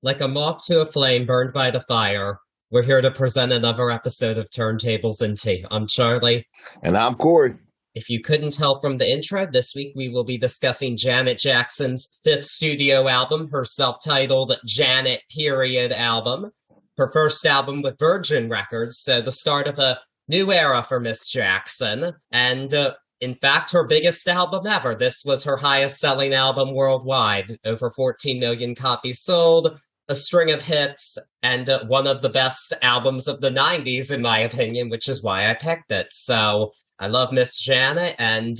Like a moth to a flame burned by the fire, we're here to present another episode of Turntables and Tea. I'm Charlie. And I'm Corey. If you couldn't tell from the intro, this week we will be discussing Janet Jackson's fifth studio album, her self-titled Janet Period album, her first album with Virgin Records, so the start of a new era for Miss Jackson, and in fact, her biggest album ever. This was her highest-selling album worldwide, over 14 million copies sold, a string of hits, and one of the best albums of the 90s, in my opinion, which is why I picked it. So I love Miss Janet, and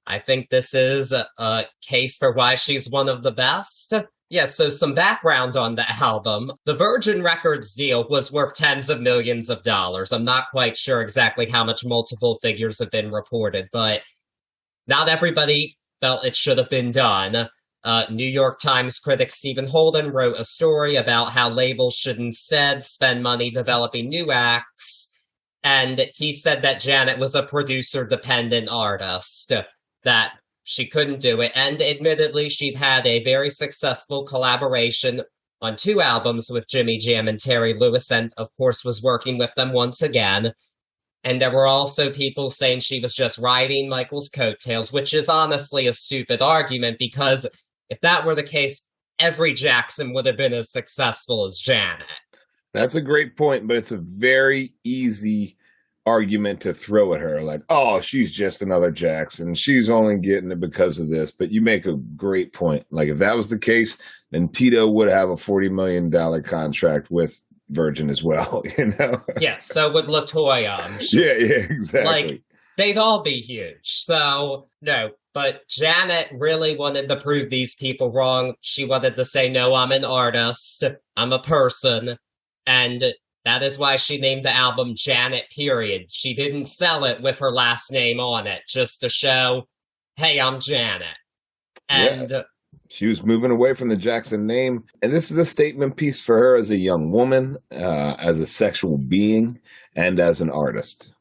I think this is a case for why she's one of the best. Yeah, so some background on the album. The Virgin Records deal was worth tens of millions of dollars. I'm not quite sure exactly how much multiple figures have been reported, but not everybody felt it should have been done. New York Times critic Stephen Holden wrote a story about how labels should instead spend money developing new acts, and he said that Janet was a producer-dependent artist, that she couldn't do it, and admittedly she'd had a very successful collaboration on two albums with Jimmy Jam and Terry Lewis, and of course was working with them once again. And there were also people saying she was just riding Michael's coattails, which is honestly a stupid argument, because if that were the case, every Jackson would have been as successful as Janet. That's a great point, but it's a very easy argument to throw at her. Like, oh, she's just another Jackson. She's only getting it because of this. But you make a great point. Like, if that was the case, then Tito would have a $40 million contract with Virgin as well, you know? Yeah, so would LaToya. Yeah, exactly. Like, they'd all be huge. So, no. But Janet really wanted to prove these people wrong. She wanted to say, no, I'm an artist. I'm a person. And that is why she named the album Janet Period. She didn't sell it with her last name on it, just to show, hey, I'm Janet. And she was moving away from the Jackson name. And this is a statement piece for her as a young woman, as a sexual being, and as an artist.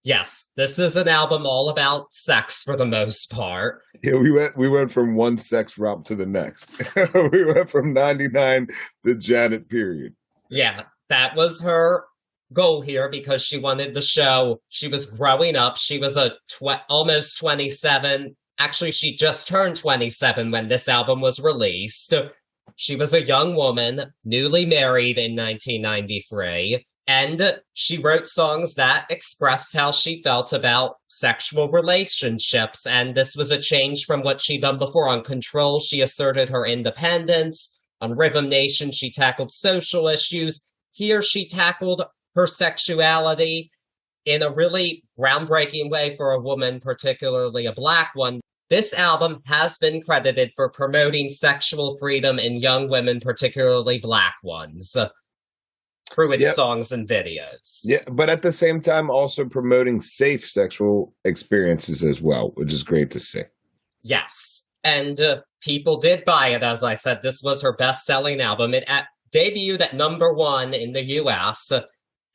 Yes, this is an album all about sex for the most part. Yeah, we went from one sex romp to the next. We went from 99 to Janet Period. Yeah, that was her goal here, because she wanted to show she was growing up. She was almost 27. Actually, she just turned 27 when this album was released. She was a young woman, newly married in 1993. And she wrote songs that expressed how she felt about sexual relationships. And this was a change from what she'd done before. On Control, she asserted her independence. On Rhythm Nation, she tackled social issues. Here, she tackled her sexuality in a really groundbreaking way for a woman, particularly a Black one. This album has been credited for promoting sexual freedom in young women, particularly Black ones, through its songs and videos. Yeah, but at the same time, also promoting safe sexual experiences as well, which is great to see. Yes, and people did buy it, as I said. This was her best-selling album. It debuted at #1 in the U.S.,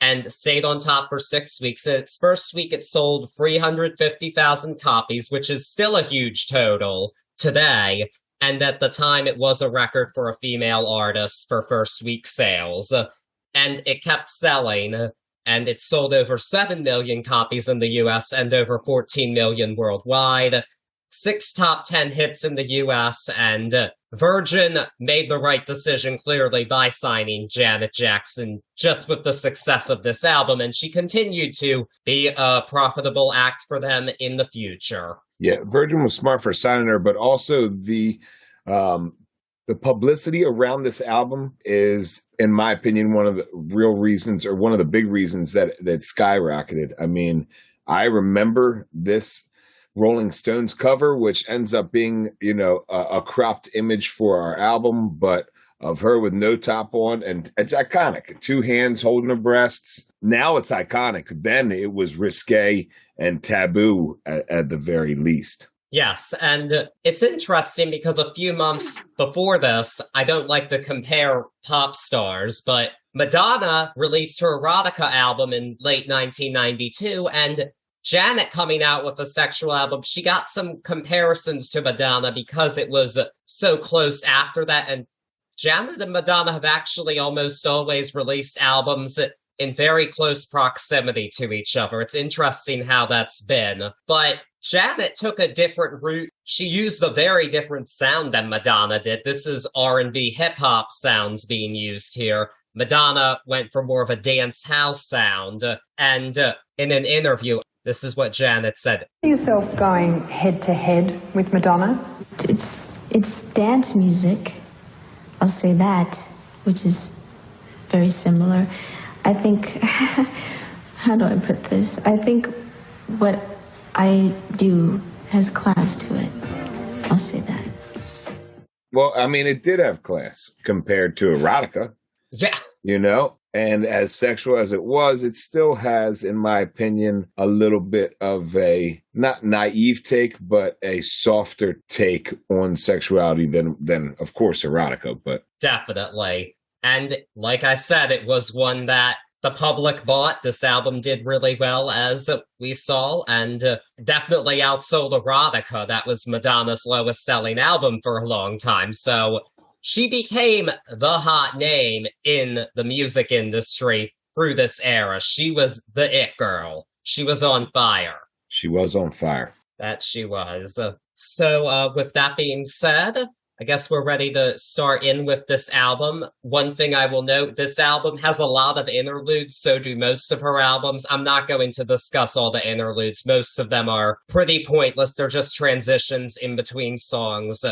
and stayed on top for 6 weeks. In its first week, it sold 350,000 copies, which is still a huge total today. And at the time, it was a record for a female artist for first week sales. And it kept selling, and it sold over 7 million copies in the US and over 14 million worldwide. 6 top 10 hits in the US, and Virgin made the right decision, clearly, by signing Janet Jackson just with the success of this album, and she continued to be a profitable act for them in the future. Yeah, Virgin was smart for signing her, but also the publicity around this album is, in my opinion, one of the real reasons, or one of the big reasons that skyrocketed. I mean, I remember this Rolling Stones cover, which ends up being, you know, a cropped image for our album, but of her with no top on, and it's iconic. 2 hands holding her breasts. Now it's iconic. Then it was risque and taboo at the very least. Yes, and it's interesting because a few months before this, I don't like to compare pop stars, but Madonna released her Erotica album in late 1992, and Janet coming out with a sexual album, she got some comparisons to Madonna because it was so close after that, and Janet and Madonna have actually almost always released albums in very close proximity to each other. It's interesting how that's been. But Janet took a different route. She used a very different sound than Madonna did. This is R&B hip-hop sounds being used here. Madonna went for more of a dance house sound. And in an interview, this is what Janet said. Yourself going head to head with Madonna? It's dance music, I'll say that, which is very similar. I think, how do I put this? I think what I do has class to it. I'll say that. Well, I mean, it did have class compared to erotica. Yeah. You know, and as sexual as it was, it still has, in my opinion, a little bit of a not naive take, but a softer take on sexuality than of course, erotica. But definitely. And like I said, it was one that the public bought. This album did really well, as we saw, and definitely outsold erotica. That was Madonna's lowest selling album for a long time. So she became the hot name in the music industry through this era. She was the it girl. She was on fire. She was on fire. That she was. So with that being said, I guess we're ready to start in with this album. One thing I will note, this album has a lot of interludes, so do most of her albums. I'm not going to discuss all the interludes. Most of them are pretty pointless. They're just transitions in between songs.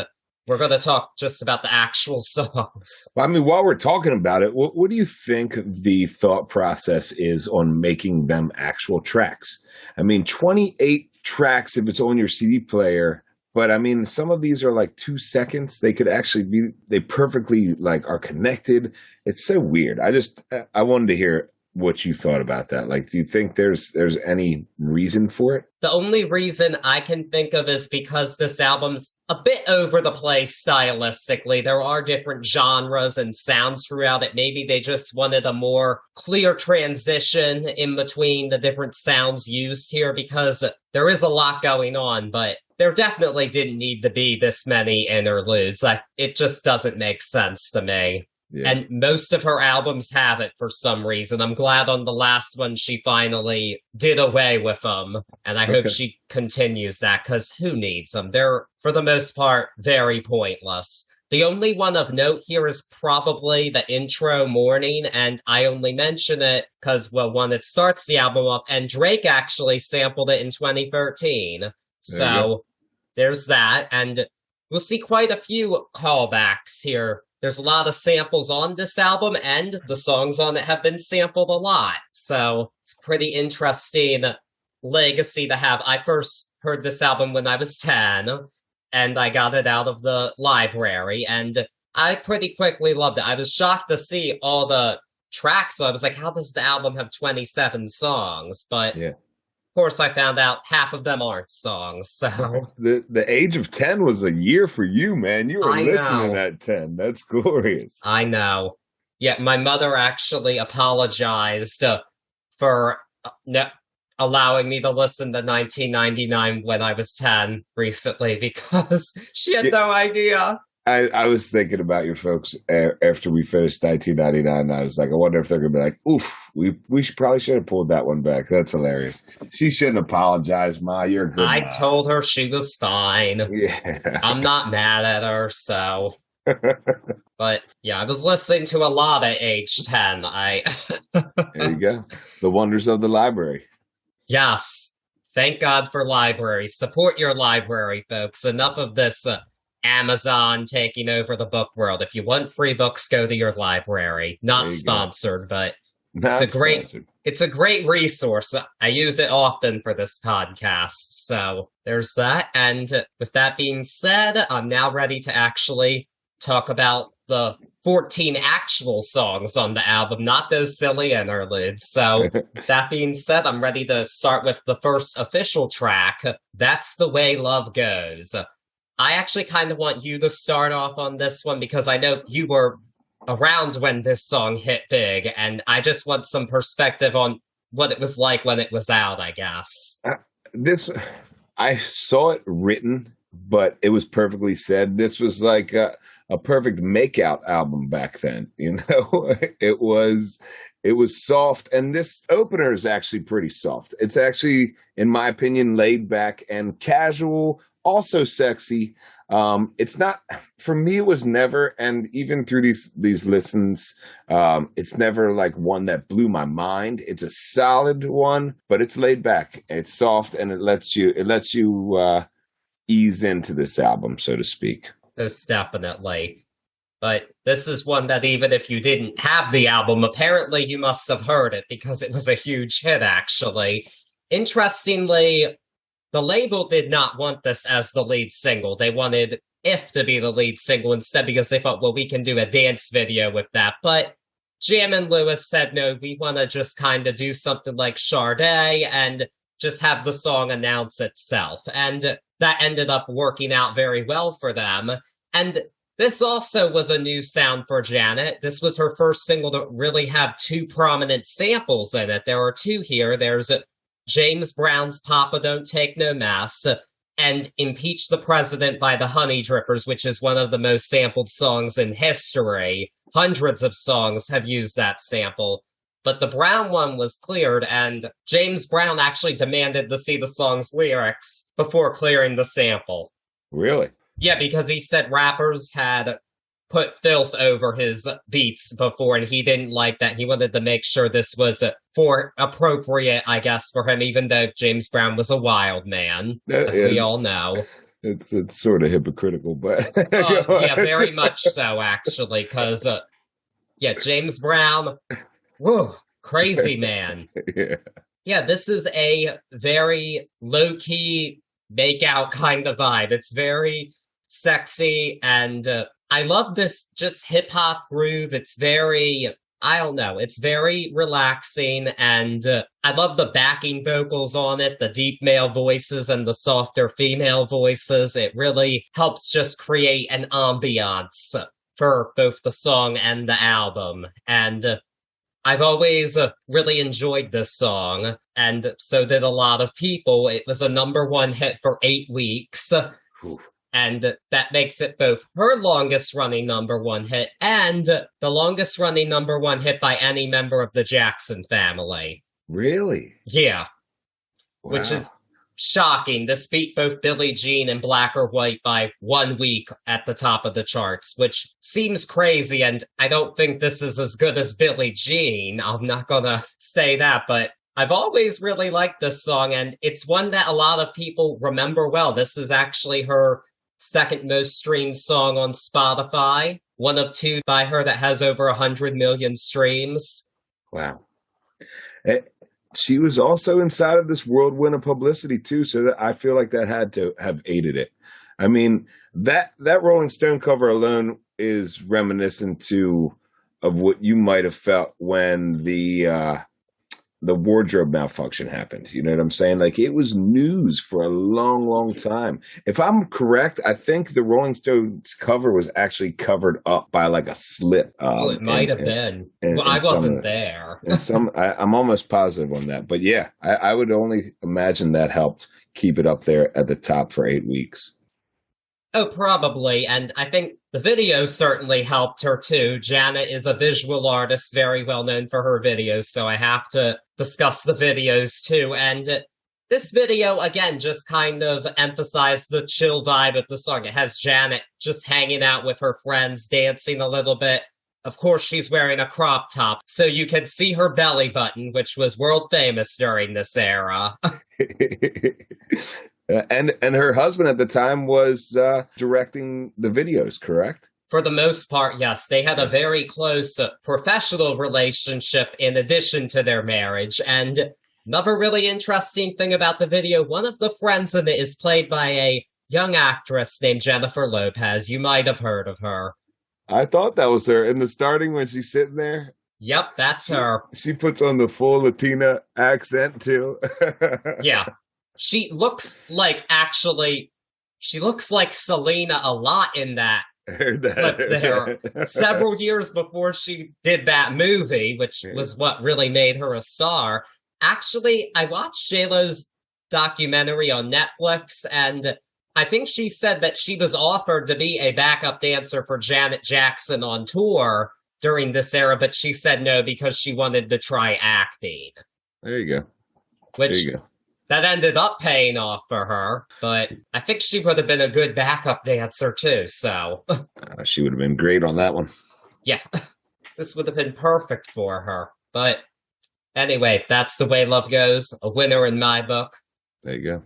We're going to talk just about the actual songs. Well, I mean, while we're talking about it, what do you think the thought process is on making them actual tracks? I mean, 28 tracks if it's on your CD player, but I mean, some of these are like 2 seconds. They could actually be, they perfectly like are connected. It's so weird. I wanted to hear what you thought about that. Like, do you think there's any reason for it? The only reason I can think of is because this album's a bit over the place stylistically. There are different genres and sounds throughout it. Maybe they just wanted a more clear transition in between the different sounds used here, because there is a lot going on, but there definitely didn't need to be this many interludes. It just doesn't make sense to me. Yeah. And most of her albums have it for some reason. I'm glad on the last one she finally did away with them. And I hope she continues that, because who needs them? They're, for the most part, very pointless. The only one of note here is probably the intro Morning, and I only mention it because, well, one, it starts the album off, and Drake actually sampled it in 2013. So there's that, and we'll see quite a few callbacks here. There's a lot of samples on this album, and the songs on it have been sampled a lot. So it's a pretty interesting legacy to have. I first heard this album when I was 10, and I got it out of the library, and I pretty quickly loved it. I was shocked to see all the tracks, so I was like, how does the album have 27 songs? But of course, I found out half of them aren't songs. So the age of 10 was a year for you, man. You were listening at 10. That's glorious. I know. Yeah, my mother actually apologized for allowing me to listen to 1999 when I was 10 recently, because she had no idea. I was thinking about your folks after we finished 1999. I was like, I wonder if they're going to be like, oof, we probably should have pulled that one back. That's hilarious. She shouldn't apologize, Ma. You're a good I Ma. told her she was fine. Yeah. I'm not mad at her, so. But yeah, I was listening to a lot at age 10. There you go. The wonders of the library. Yes. Thank God for libraries. Support your library, folks. Enough of this Amazon taking over the book world. If you want free books, go to your library. Not sponsored, but it's a great resource. I use it often for this podcast. So there's that. And with that being said, I'm now ready to actually talk about the 14 actual songs on the album, not those silly interludes. So that being said, I'm ready to start with the first official track. That's The Way Love Goes. I actually kind of want you to start off on this one, because I know you were around when this song hit big, and I just want some perspective on what it was like when it was out, I guess. I saw it written but it was perfectly said. This was like a perfect makeout album back then. You know, it was soft, and this opener is actually pretty soft. It's actually, in my opinion, laid back and casual, also sexy. It's not, for me, it was never, and even through these listens, it's never like one that blew my mind. It's a solid one, but it's laid back. It's soft, and it lets you ease into this album, so to speak. Most definitely. But this is one that even if you didn't have the album, apparently you must have heard it because it was a huge hit, actually. Interestingly, the label did not want this as the lead single. They wanted If to be the lead single instead because they thought, well, we can do a dance video with that. But Jam and Lewis said, no, we want to just kind of do something like Sade and just have the song announce itself. And that ended up working out very well for them. And this also was a new sound for Janet. This was her first single to really have two prominent samples in it. There are two here. There's James Brown's Papa Don't Take No Mess and Impeach the President by the Honey Drippers, which is one of the most sampled songs in history. Hundreds of songs have used that sample. But the Brown one was cleared, and James Brown actually demanded to see the song's lyrics before clearing the sample. Really? Yeah, because he said rappers had put filth over his beats before, and he didn't like that. He wanted to make sure this was for appropriate, I guess, for him, even though James Brown was a wild man, as we all know. It's sort of hypocritical, but... yeah, very much so, actually, because, James Brown... Whoa, crazy man. Yeah, this is a very low-key make-out kind of vibe. It's very sexy, and I love this just hip-hop groove. It's very, I don't know, it's very relaxing, and I love the backing vocals on it, the deep male voices and the softer female voices. It really helps just create an ambiance for both the song and the album, and I've always really enjoyed this song, and so did a lot of people. It was a #1 hit for 8 weeks, and that makes it both her longest-running #1 hit and the longest-running #1 hit by any member of the Jackson family. Really? Yeah. Wow. Which is shocking. This beat both Billie Jean and Black or White by 1 week at the top of the charts, which seems crazy, and I don't think this is as good as Billie Jean. I'm not gonna say that, but I've always really liked this song, and it's one that a lot of people remember well. This is actually her second most streamed song on Spotify, one of two by her that has over 100 million streams. Wow. She was also inside of this whirlwind of publicity too, so that I feel like that had to have aided it. I mean, that Rolling Stone cover alone is reminiscent of what you might have felt when the wardrobe malfunction happened. You know what I'm saying? Like, it was news for a long, long time. If I'm correct, I think the Rolling Stones cover was actually covered up by like a slip. It might have been. Well, I wasn't there. I'm almost positive on that. But yeah, I would only imagine that helped keep it up there at the top for 8 weeks. Oh, probably. And I think the video certainly helped her too. Janet is a visual artist, very well known for her videos, so I have to discuss the videos too. And this video, again, just kind of emphasized the chill vibe of the song. It has Janet just hanging out with her friends, dancing a little bit. Of course, she's wearing a crop top, so you can see her belly button, which was world famous during this era. And her husband at the time was directing the videos, correct? For the most part, yes. They had a very close professional relationship in addition to their marriage. And another really interesting thing about the video, one of the friends in it is played by a young actress named Jennifer Lopez. You might have heard of her. I thought that was her in the starting when she's sitting there. Yep, that's her. She puts on the full Latina accent too. Yeah. She looks like Selena a lot in that clip there. Several years before she did that movie, which was what really made her a star. Actually, I watched J-Lo's documentary on Netflix, and I think she said that she was offered to be a backup dancer for Janet Jackson on tour during this era, but she said no because she wanted to try acting. There you go. Which There you go. that ended up paying off for her, but I think she would have been a good backup dancer too, so. She would have been great on that one. Yeah, this would have been perfect for her. But anyway, that's the way love goes. A winner in my book. There you go.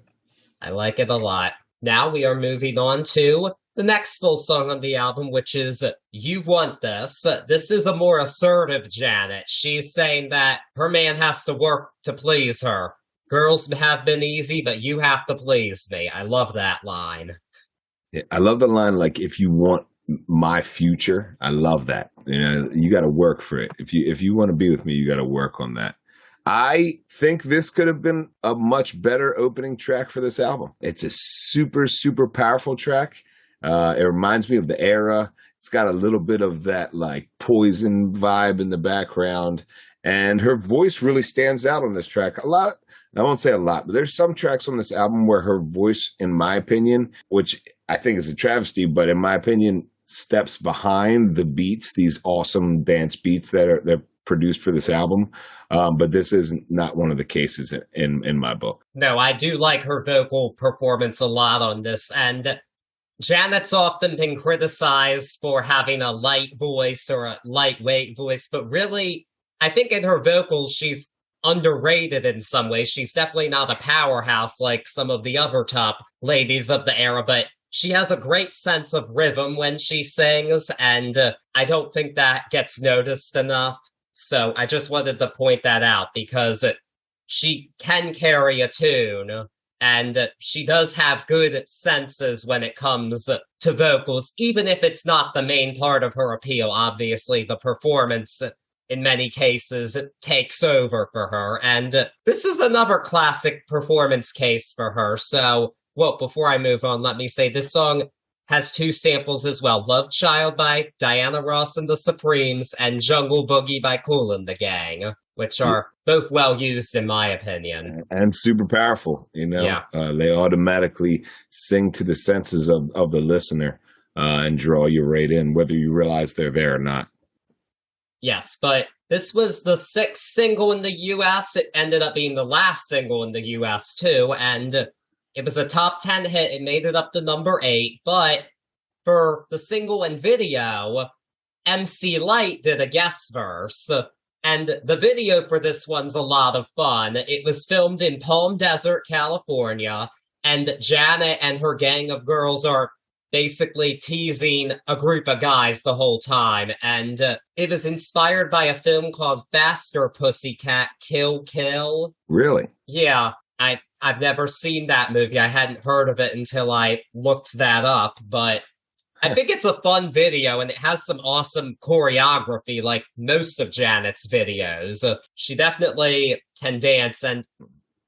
I like it a lot. Now we are moving on to the next full song on the album, which is You Want This. This is a more assertive Janet. She's saying that her man has to work to please her. Girls have been easy, but you have to please me. I love that line. Yeah, I love the line, like, if you want my future, I love that. You know, you got to work for it. If you want to be with me, you got to work on that. I think this could have been a much better opening track for this album. It's a super, super powerful track. It reminds me of the era. It's got a little bit of that like Poison vibe in the background. And her voice really stands out on this track. A lot, I won't say a lot, but there's some tracks on this album where her voice, in my opinion, which I think is a travesty, but in my opinion, steps behind the beats, these awesome dance beats they're produced for this album. But this is not one of the cases in my book. No, I do like her vocal performance a lot on this. And Janet's often been criticized for having a light voice or a lightweight voice, but really, I think in her vocals, she's underrated in some ways. She's definitely not a powerhouse like some of the other top ladies of the era, but she has a great sense of rhythm when she sings, and I don't think that gets noticed enough. So I just wanted to point that out because she can carry a tune, and she does have good senses when it comes to vocals, even if it's not the main part of her appeal. Obviously, the performance in many cases takes over for her, and this is another classic performance case for her. So, well, before I move on, let me say this song has two samples as well. Love Child by Diana Ross and the Supremes and Jungle Boogie by Kool and the Gang, which are both well used in my opinion. And super powerful, you know. Yeah. They automatically sing to the senses of the listener and draw you right in, whether you realize they're there or not. Yes, but this was the 6th single in the US. It ended up being the last single in the US too, and it was a top 10 hit. It made it up to number 8, but for the single and video, MC Lyte did a guest verse, and the video for this one's a lot of fun. It was filmed in Palm Desert, California, and Janet and her gang of girls are basically teasing a group of guys the whole time, and it was inspired by a film called Faster Pussycat Kill Kill. Really? Yeah, I've never seen that movie. I hadn't heard of it until I looked that up, but I think it's a fun video, and it has some awesome choreography, like most of Janet's videos. She definitely can dance, and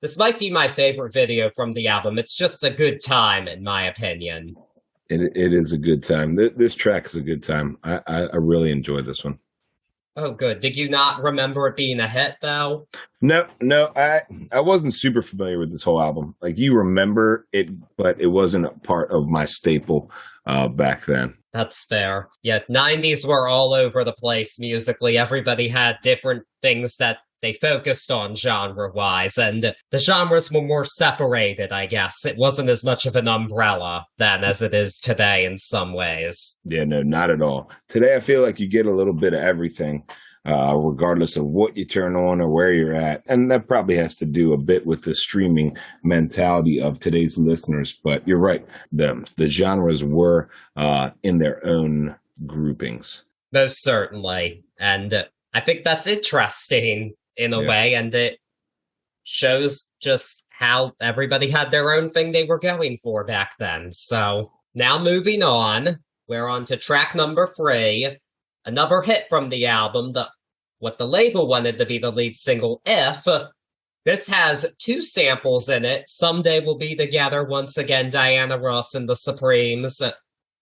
this might be my favorite video from the album. It's just a good time, in my opinion. It is a good time. This track is a good time. I really enjoyed this one. Oh, good. Did you not remember it being a hit, though? No, I wasn't super familiar with this whole album. Like, you remember it, but it wasn't a part of my staple back then. That's fair. Yeah, 90s were all over the place musically. Everybody had different things that they focused on genre-wise, and the genres were more separated, I guess. It wasn't as much of an umbrella then as it is today in some ways. Yeah, no, not at all. Today, I feel like you get a little bit of everything, regardless of what you turn on or where you're at. And that probably has to do a bit with the streaming mentality of today's listeners. But you're right. The genres were in their own groupings. Most certainly. And I think that's interesting in a way, and it shows just how everybody had their own thing they were going for back then. So now moving on, we're on to track number 3, another hit from the album, what the label wanted to be the lead single, If. This has 2 samples in it. Someday We'll Be Together, once again, Diana Ross and the Supremes.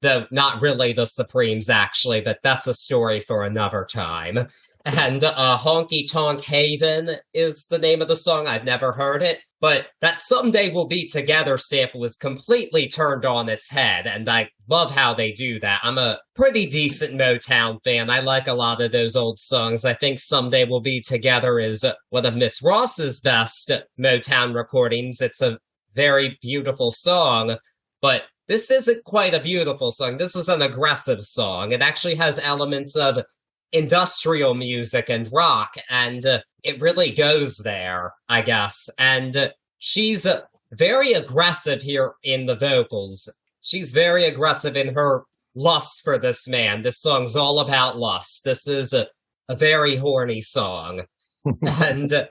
Though not really the Supremes, actually, but that's a story for another time. And Honky Tonk Haven is the name of the song. I've never heard it, but that Someday We'll Be Together sample is completely turned on its head, and I love how they do that. I'm a pretty decent Motown fan. I like a lot of those old songs. I think Someday We'll Be Together is one of Miss Ross's best Motown recordings. It's a very beautiful song, but this isn't quite a beautiful song. This is an aggressive song. It actually has elements of industrial music and rock, and it really goes there, I guess. And she's very aggressive here in the vocals. She's very aggressive in her lust for this man. This song's all about lust. This is a very horny song. And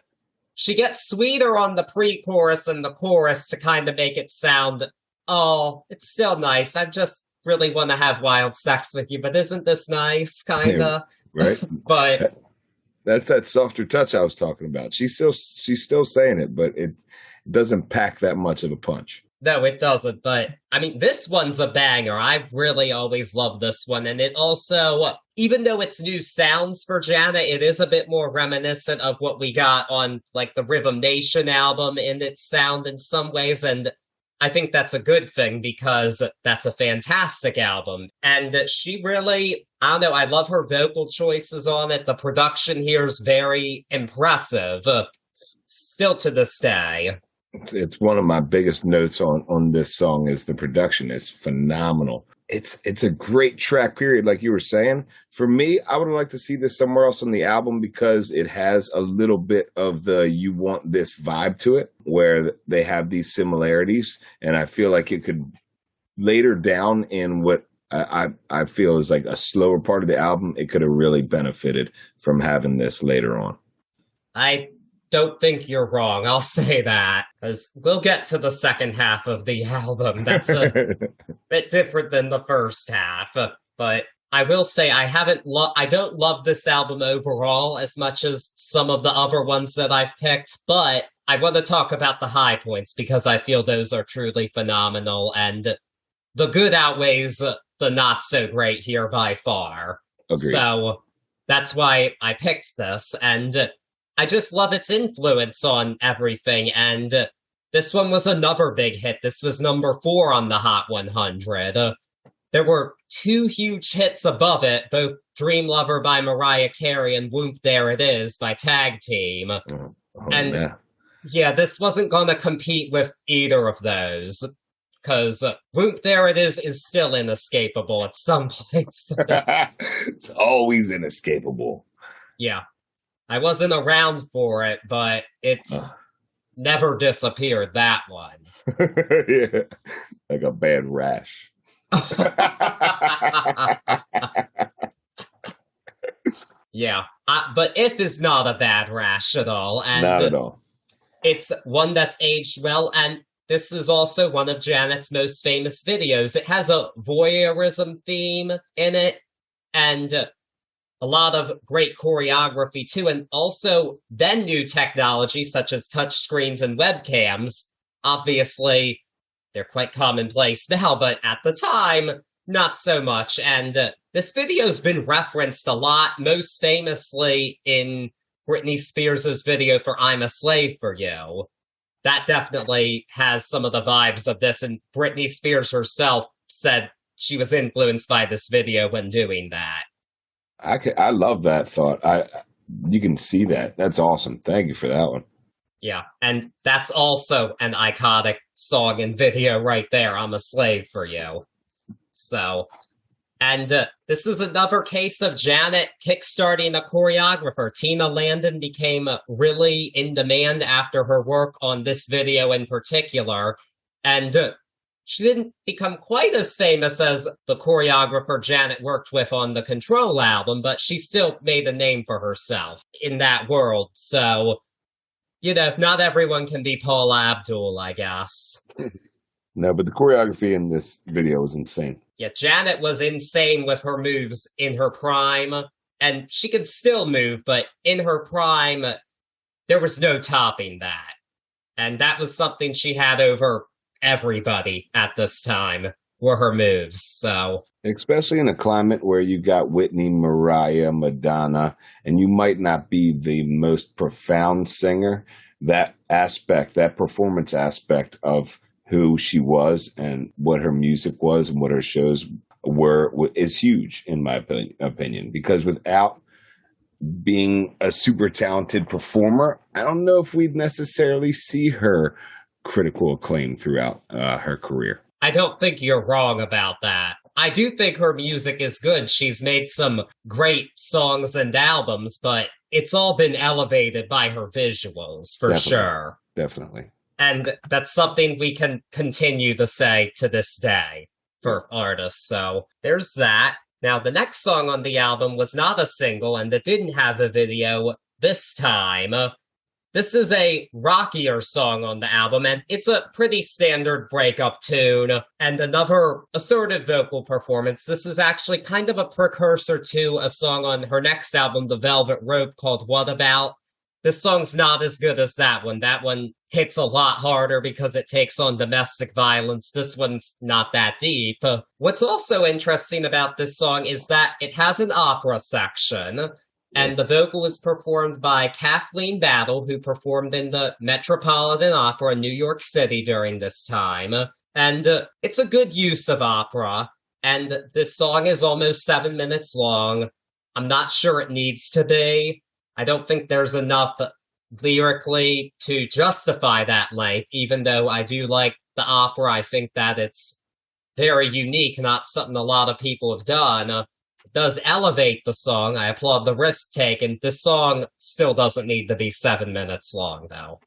she gets sweeter on the pre-chorus and the chorus to kind of make it sound, oh, it's still nice. I just really want to have wild sex with you, but isn't this nice, kind of? Right. But that's that softer touch I was talking about. She's still saying it, but it doesn't pack that much of a punch. no, it doesn't. But I mean, this one's a banger. I've really always loved this one. And it also, even though it's new sounds for Janet, it is a bit more reminiscent of what we got on like the Rhythm Nation album in its sound in some ways. And I think that's a good thing because that's a fantastic album. And she really, I don't know, I love her vocal choices on it. The production here is very impressive, still to this day. It's one of my biggest notes on this song is the production is phenomenal. It's a great track period, like you were saying. For me, I would like to see this somewhere else on the album because it has a little bit of the you want this vibe to it, where they have these similarities. And I feel like it could later down in what I feel is like a slower part of the album, it could have really benefited from having this later on. I don't think you're wrong. I'll say that, because we'll get to the second half of the album. That's a bit different than the first half. But I will say I don't love this album overall as much as some of the other ones that I've picked, but I want to talk about the high points because I feel those are truly phenomenal, and the good outweighs the not so great here by far. Agreed. So that's why I picked this, and I just love its influence on everything, and this one was another big hit. This was number 4 on the Hot 100. There were 2 huge hits above it, both Dream Lover by Mariah Carey and Whoop There It Is by Tag Team. Yeah, this wasn't going to compete with either of those, because Whoop There It Is still inescapable at some place. It's always inescapable. Yeah. I wasn't around for it, but it's never disappeared, that one. Yeah, like a bad rash. Yeah, but If is not a bad rash at all. And not at all. It's one that's aged well, and this is also one of Janet's most famous videos. It has a voyeurism theme in it, and a lot of great choreography too, and also then new technology such as touchscreens and webcams. Obviously, they're quite commonplace now, but at the time, not so much. And this video's been referenced a lot, most famously in Britney Spears' video for I'm a Slave for You. That definitely has some of the vibes of this, and Britney Spears herself said she was influenced by this video when doing that. I love that thought. You can see that. That's awesome. Thank you for that one. Yeah, and that's also an iconic song and video right there. I'm a Slave for You. So, and this is another case of Janet kickstarting a choreographer. Tina Landon became really in demand after her work on this video in particular, and she didn't become quite as famous as the choreographer Janet worked with on the Control album, but she still made a name for herself in that world. So, you know, not everyone can be Paula Abdul, I guess. No, but the choreography in this video was insane. Yeah, Janet was insane with her moves in her prime, and she could still move, but in her prime, there was no topping that. And that was something she had over everybody at this time, were her moves. So especially in a climate where you got Whitney, Mariah, Madonna, and you might not be the most profound singer, that aspect, that performance aspect of who she was and what her music was and what her shows were is huge in my opinion, because without being a super talented performer, I don't know if we'd necessarily see her critical acclaim throughout her career. I don't think you're wrong about that. I do think her music is good. She's made some great songs and albums, but it's all been elevated by her visuals, for sure. Definitely. And that's something we can continue to say to this day for artists. So there's that. Now, the next song on the album was not a single, and it didn't have a video this time. This is a rockier song on the album, and it's a pretty standard breakup tune, and another assertive vocal performance. This is actually kind of a precursor to a song on her next album, The Velvet Rope, called What About? This song's not as good as that one. That one hits a lot harder because it takes on domestic violence. This one's not that deep. What's also interesting about this song is that it has an opera section, and the vocal is performed by Kathleen Battle, who performed in the Metropolitan Opera in New York City during this time. And it's a good use of opera, and this song is almost 7 minutes long. I'm not sure it needs to be. I don't think there's enough lyrically to justify that length, even though I do like the opera. I think that it's very unique, not something a lot of people have done. It does elevate the song. I applaud the risk taken. This song still doesn't need to be 7 minutes long, though.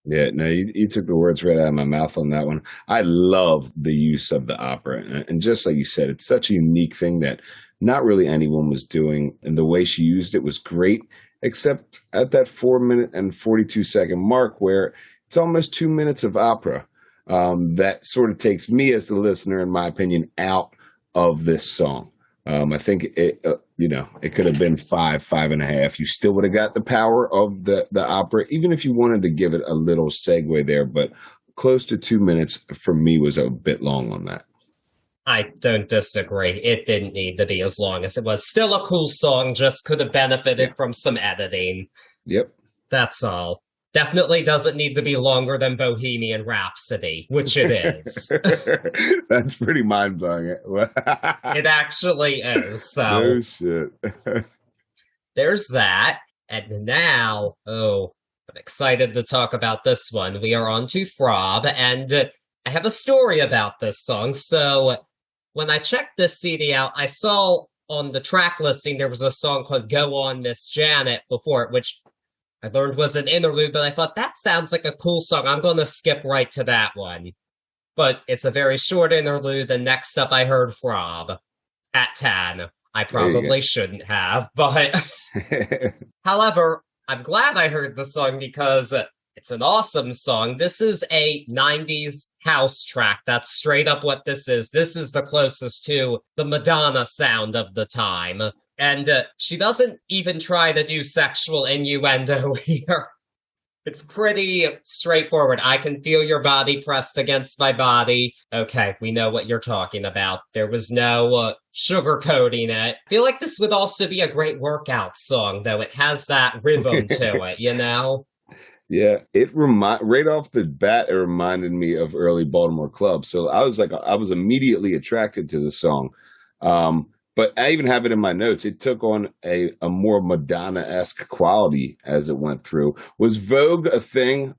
Yeah, no, you took the words right out of my mouth on that one. I love the use of the opera. And just like you said, it's such a unique thing that not really anyone was doing. And the way she used it was great, except at that 4 minute and 42-second mark where it's almost 2 minutes of opera. That sort of takes me as the listener, in my opinion, out of this song. I think it could have been 5.5. You still would have got the power of the opera, even if you wanted to give it a little segue there. But close to 2 minutes for me was a bit long on that. I don't disagree. It didn't need to be as long as it was. Still a cool song, just could have benefited from some editing. Yep. That's all. Definitely doesn't need to be longer than Bohemian Rhapsody, which it is. That's pretty mind-blowing. It actually is. So oh, shit. There's that. And now, I'm excited to talk about this one. We are on to Throb, and I have a story about this song. So when I checked this CD out, I saw on the track listing there was a song called Go On, Miss Janet before it, which I learned was an interlude, but I thought that sounds like a cool song. I'm going to skip right to that one. But it's a very short interlude, and next up I heard Throb at 10. I probably shouldn't have, but however, I'm glad I heard the song because it's an awesome song. This is a 90s house track. That's straight up what this is. This is the closest to the Madonna sound of the time. And she doesn't even try to do sexual innuendo here. It's pretty straightforward. I can feel your body pressed against my body. Okay, we know what you're talking about. There was no sugarcoating it. I feel like this would also be a great workout song, though. It has that rhythm to it, you know? Yeah, right off the bat, it reminded me of early Baltimore clubs. So I was immediately attracted to the song. But I even have it in my notes. It took on a more Madonna-esque quality as it went through. Was Vogue a thing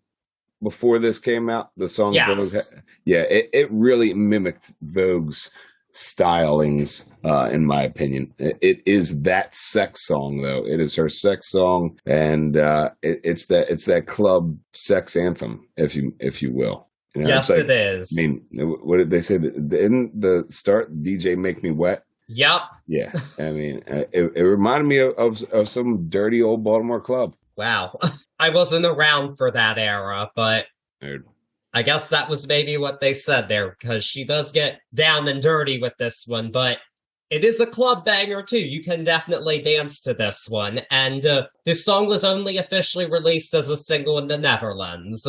before this came out? The song yes. Vogue? Yeah, it really mimicked Vogue's stylings, in my opinion. It is that sex song, though. It is her sex song, and it's that club sex anthem, if you will. You know, yes, it is. I mean, what did they say? Didn't the start DJ Make Me Wet? Yep. Yeah, I mean, it reminded me of some dirty old Baltimore club. Wow. I wasn't around for that era, but Dude. I guess that was maybe what they said there, because she does get down and dirty with this one, but it is a club banger too. You can definitely dance to this one. And this song was only officially released as a single in the Netherlands.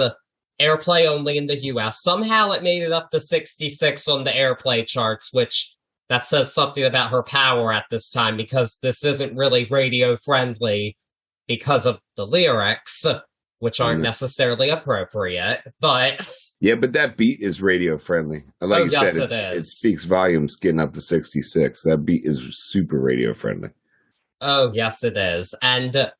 airplay only in the US. Somehow it made it up to 66 on the airplay charts, which that says something about her power at this time, because this isn't really radio friendly because of the lyrics, which aren't necessarily appropriate, but... Yeah, but that beat is radio friendly. Like you yes, said, it speaks volumes getting up to 66. That beat is super radio friendly. Oh, yes, it is. And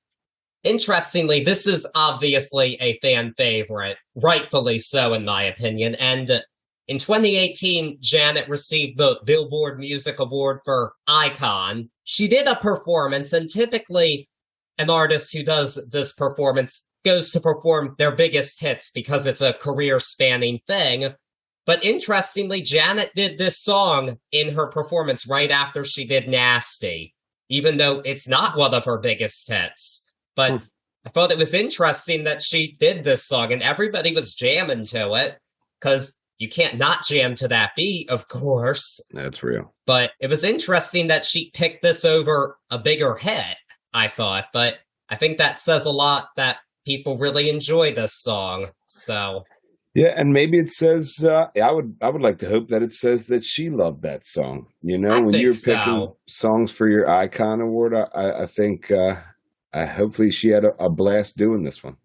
interestingly, this is obviously a fan favorite, rightfully so, in my opinion. And in 2018, Janet received the Billboard Music Award for Icon. She did a performance, and typically an artist who does this performance goes to perform their biggest hits because it's a career-spanning thing. But interestingly, Janet did this song in her performance right after she did Nasty, even though it's not one of her biggest hits. But I thought it was interesting that she did this song, and everybody was jamming to it, because you can't not jam to that beat, of course. That's real. But it was interesting that she picked this over a bigger hit, I thought. But I think that says a lot that people really enjoy this song. So yeah, and maybe it says I would like to hope that it says that she loved that song. You know, when you're picking songs for your Icon Award, I think hopefully she had a blast doing this one.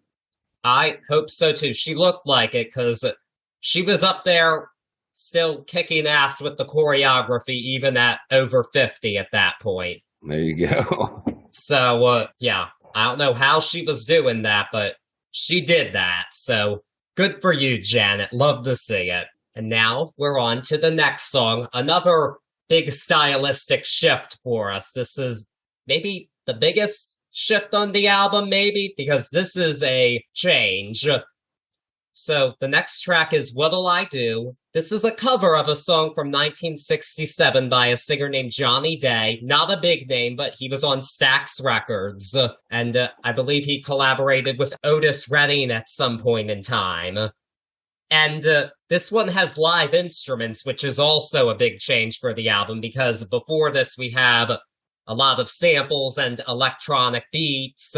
I hope so too. She looked like it, because she was up there still kicking ass with the choreography, even at over 50 at that point. There you go. So yeah, I don't know how she was doing that, but she did that. So good for you, Janet. Love to see it. And now we're on to the next song. Another big stylistic shift for us. This is maybe the biggest shift on the album, maybe, because this is a change. So the next track is What'll I Do? This is a cover of a song from 1967 by a singer named Johnny Day. Not a big name, but he was on Stax Records. And I believe he collaborated with Otis Redding at some point in time. And this one has live instruments, which is also a big change for the album, because before this we have a lot of samples and electronic beats.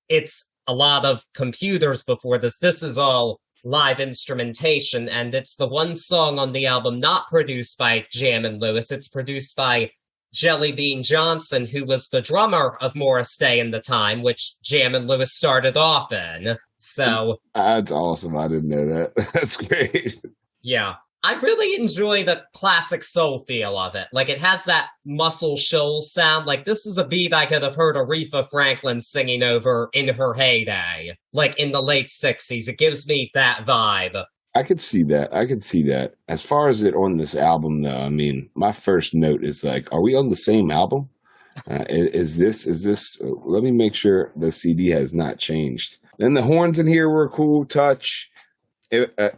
It's a lot of computers before this. This is all live instrumentation, and it's the one song on the album not produced by Jammin' Lewis. It's produced by Jelly Bean Johnson, who was the drummer of Morris Day in the time, which Jammin' Lewis started off in. So that's awesome. I didn't know that. That's great. Yeah. I really enjoy the classic soul feel of it. Like, it has that Muscle Shoals sound. Like, this is a beat I could have heard Aretha Franklin singing over in her heyday. Like, in the late 60s. It gives me that vibe. I could see that. As far as it on this album, though, I mean, my first note is like, are we on the same album? Is this, let me make sure the CD has not changed. Then the horns in here were a cool touch.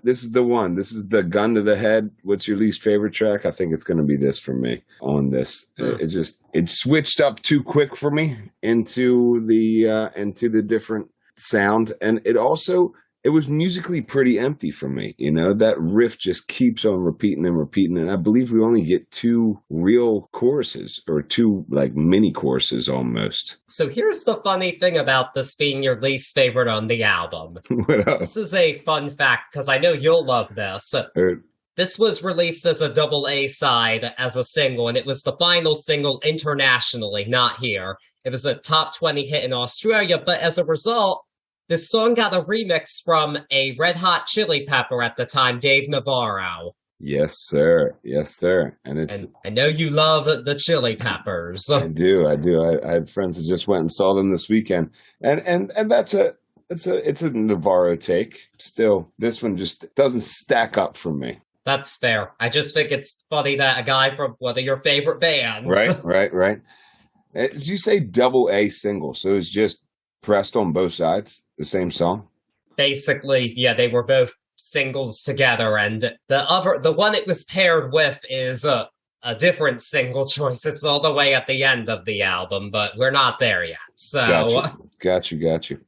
This is the one. This is the gun to the head. What's your least favorite track? I think it's going to be this for me on this. It switched up too quick for me into the different sound. And it was musically pretty empty for me. You know, that riff just keeps on repeating and repeating. And I believe we only get 2 real choruses, or 2 like mini choruses almost. So here's the funny thing about this being your least favorite on the album. What up? This is a fun fact, because I know you'll love this. This was released as a double A-side, as a single, and it was the final single internationally, not here. It was a top 20 hit in Australia, but as a result, this song got a remix from a Red Hot Chili Pepper at the time, Dave Navarro. Yes, sir. Yes, sir. And I know you love the Chili Peppers. I do. I had friends that just went and saw them this weekend, and it's a Navarro take. Still, this one just doesn't stack up for me. That's fair. I just think it's funny that a guy from one of your favorite bands. Right. As you say, double A single, so it's just pressed on both sides. The same song? Basically, yeah, they were both singles together, and the one it was paired with is a different single choice. It's all the way at the end of the album, but we're not there yet. So Got you.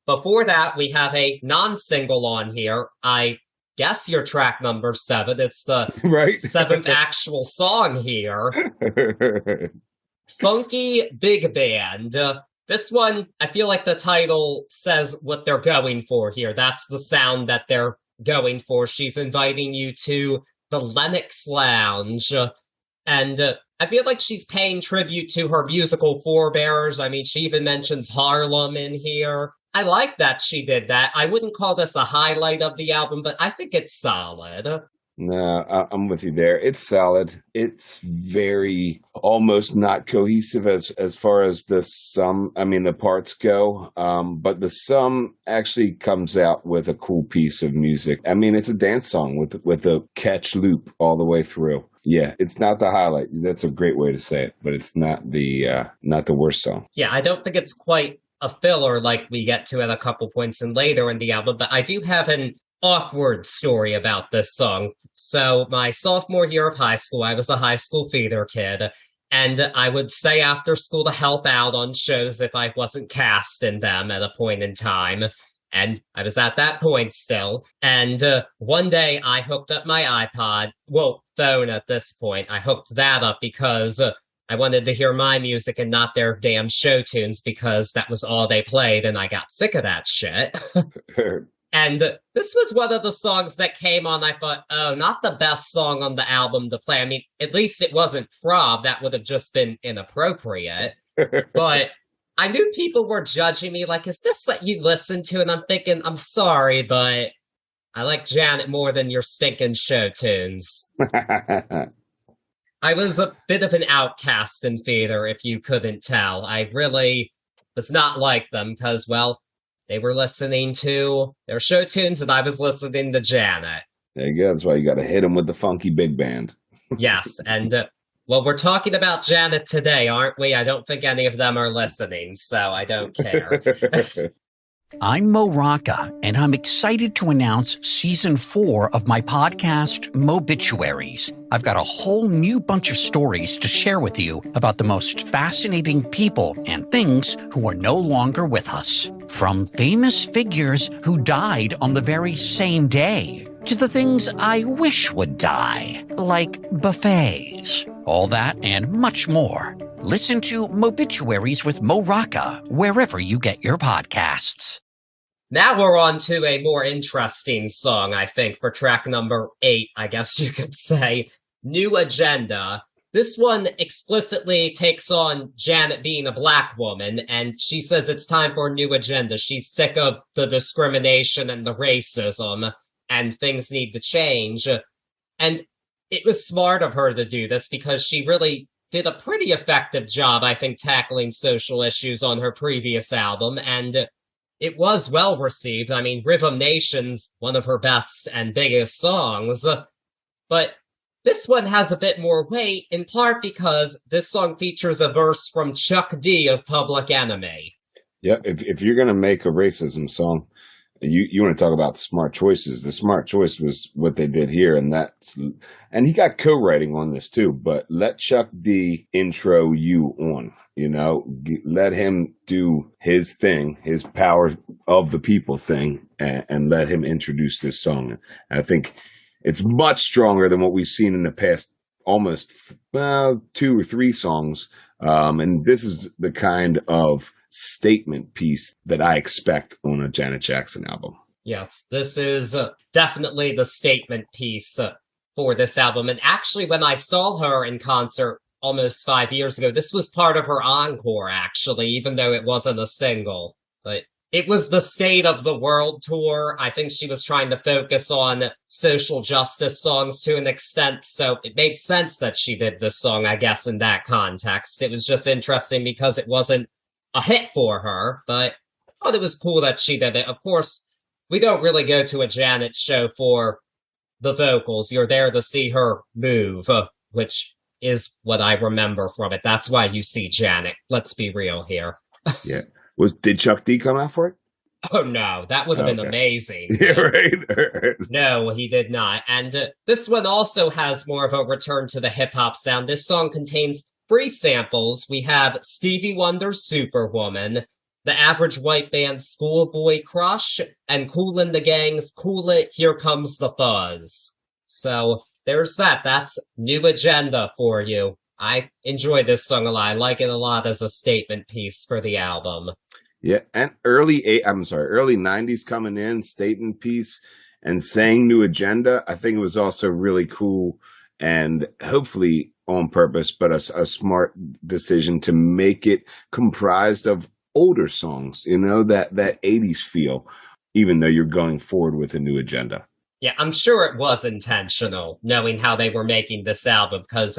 Before that, we have a non-single on here. I guess your track number 7. It's the right. 7th actual song here. Funky Big Band. This one, I feel like the title says what they're going for here. That's the sound that they're going for. She's inviting you to the Lenox Lounge. And I feel like she's paying tribute to her musical forebears. I mean, she even mentions Harlem in here. I like that she did that. I wouldn't call this a highlight of the album, but I think it's solid. No, I'm with you there. It's solid. It's very almost not cohesive as far as the parts go. But the sum actually comes out with a cool piece of music. I mean, it's a dance song with a catch loop all the way through. Yeah, it's not the highlight. That's a great way to say it, but it's not the worst song. Yeah, I don't think it's quite a filler like we get to at a couple points in later in the album, but I do have an awkward story about this song. So my sophomore year of high school, I was a high school theater kid, and I would stay after school to help out on shows if I wasn't cast in them at a point in time. And I was at that point still. And one day I hooked up my iPod, phone at this point. I hooked that up because I wanted to hear my music and not their damn show tunes, because that was all they played and I got sick of that shit. And this was one of the songs that came on. I thought, oh, not the best song on the album to play. I mean, at least it wasn't Throb. That would have just been inappropriate. But I knew people were judging me like, is this what you listen to? And I'm thinking, I'm sorry, but I like Janet more than your stinking show tunes. I was a bit of an outcast in theater, if you couldn't tell. I really was not like them because, well, they were listening to their show tunes and I was listening to Janet. There you go. That's why you got to hit them with the funky big band. Yes, and we're talking about Janet today, aren't we? I don't think any of them are listening, so I don't care. I'm Mo Rocca, and I'm excited to announce Season 4 of my podcast, Mobituaries. I've got a whole new bunch of stories to share with you about the most fascinating people and things who are no longer with us. From famous figures who died on the very same day, to the things I wish would die, like buffets. All that and much more. Listen to Mobituaries with Mo Rocca wherever you get your podcasts. Now we're on to a more interesting song, I think, for track number 8, I guess you could say. New Agenda. This one explicitly takes on Janet being a black woman, and she says it's time for a new agenda. She's sick of the discrimination and the racism, and things need to change. And it was smart of her to do this because she really did a pretty effective job, I think, tackling social issues on her previous album, and it was well received. I mean, Rhythm Nation's one of her best and biggest songs, but this one has a bit more weight, in part because this song features a verse from Chuck D of Public Enemy. Yeah, if you're going to make a racism song, you want to talk about smart choices. The smart choice was what they did here, and he got co-writing on this too, but let Chuck D intro you on, let him do his thing, his power of the people thing, and let him introduce this song. I think it's much stronger than what we've seen in the past, almost 2 or 3 songs. And this is the kind of statement piece that I expect on a Janet Jackson album. Yes, this is definitely the statement piece for this album. And actually, when I saw her in concert almost 5 years ago, this was part of her encore, actually, even though it wasn't a single. But it was the State of the World tour. I think she was trying to focus on social justice songs to an extent, so it made sense that she did this song, I guess, in that context. It was just interesting because it wasn't a hit for her, but I thought it was cool that she did it. Of course, we don't really go to a Janet show for the vocals. You're there to see her move, which is what I remember from it. That's why you see Janet. Let's be real here. Yeah. Did Chuck D come out for it? Oh, no, that would have been amazing. Yeah, right. No, he did not. And this one also has more of a return to the hip-hop sound. This song contains 3 samples. We have Stevie Wonder's Superwoman, the Average White Band's Schoolboy Crush, and Kool and the Gang's Cool It, Here Comes the Fuzz. So there's that. That's New Agenda for you. I enjoy this song a lot. I like it a lot as a statement piece for the album. Yeah, and early 90s coming in, statement piece and saying New Agenda. I think it was also really cool and hopefully on purpose, but a smart decision to make it comprised of older songs, that 80s feel, even though you're going forward with a New Agenda. Yeah, I'm sure it was intentional, knowing how they were making this album, because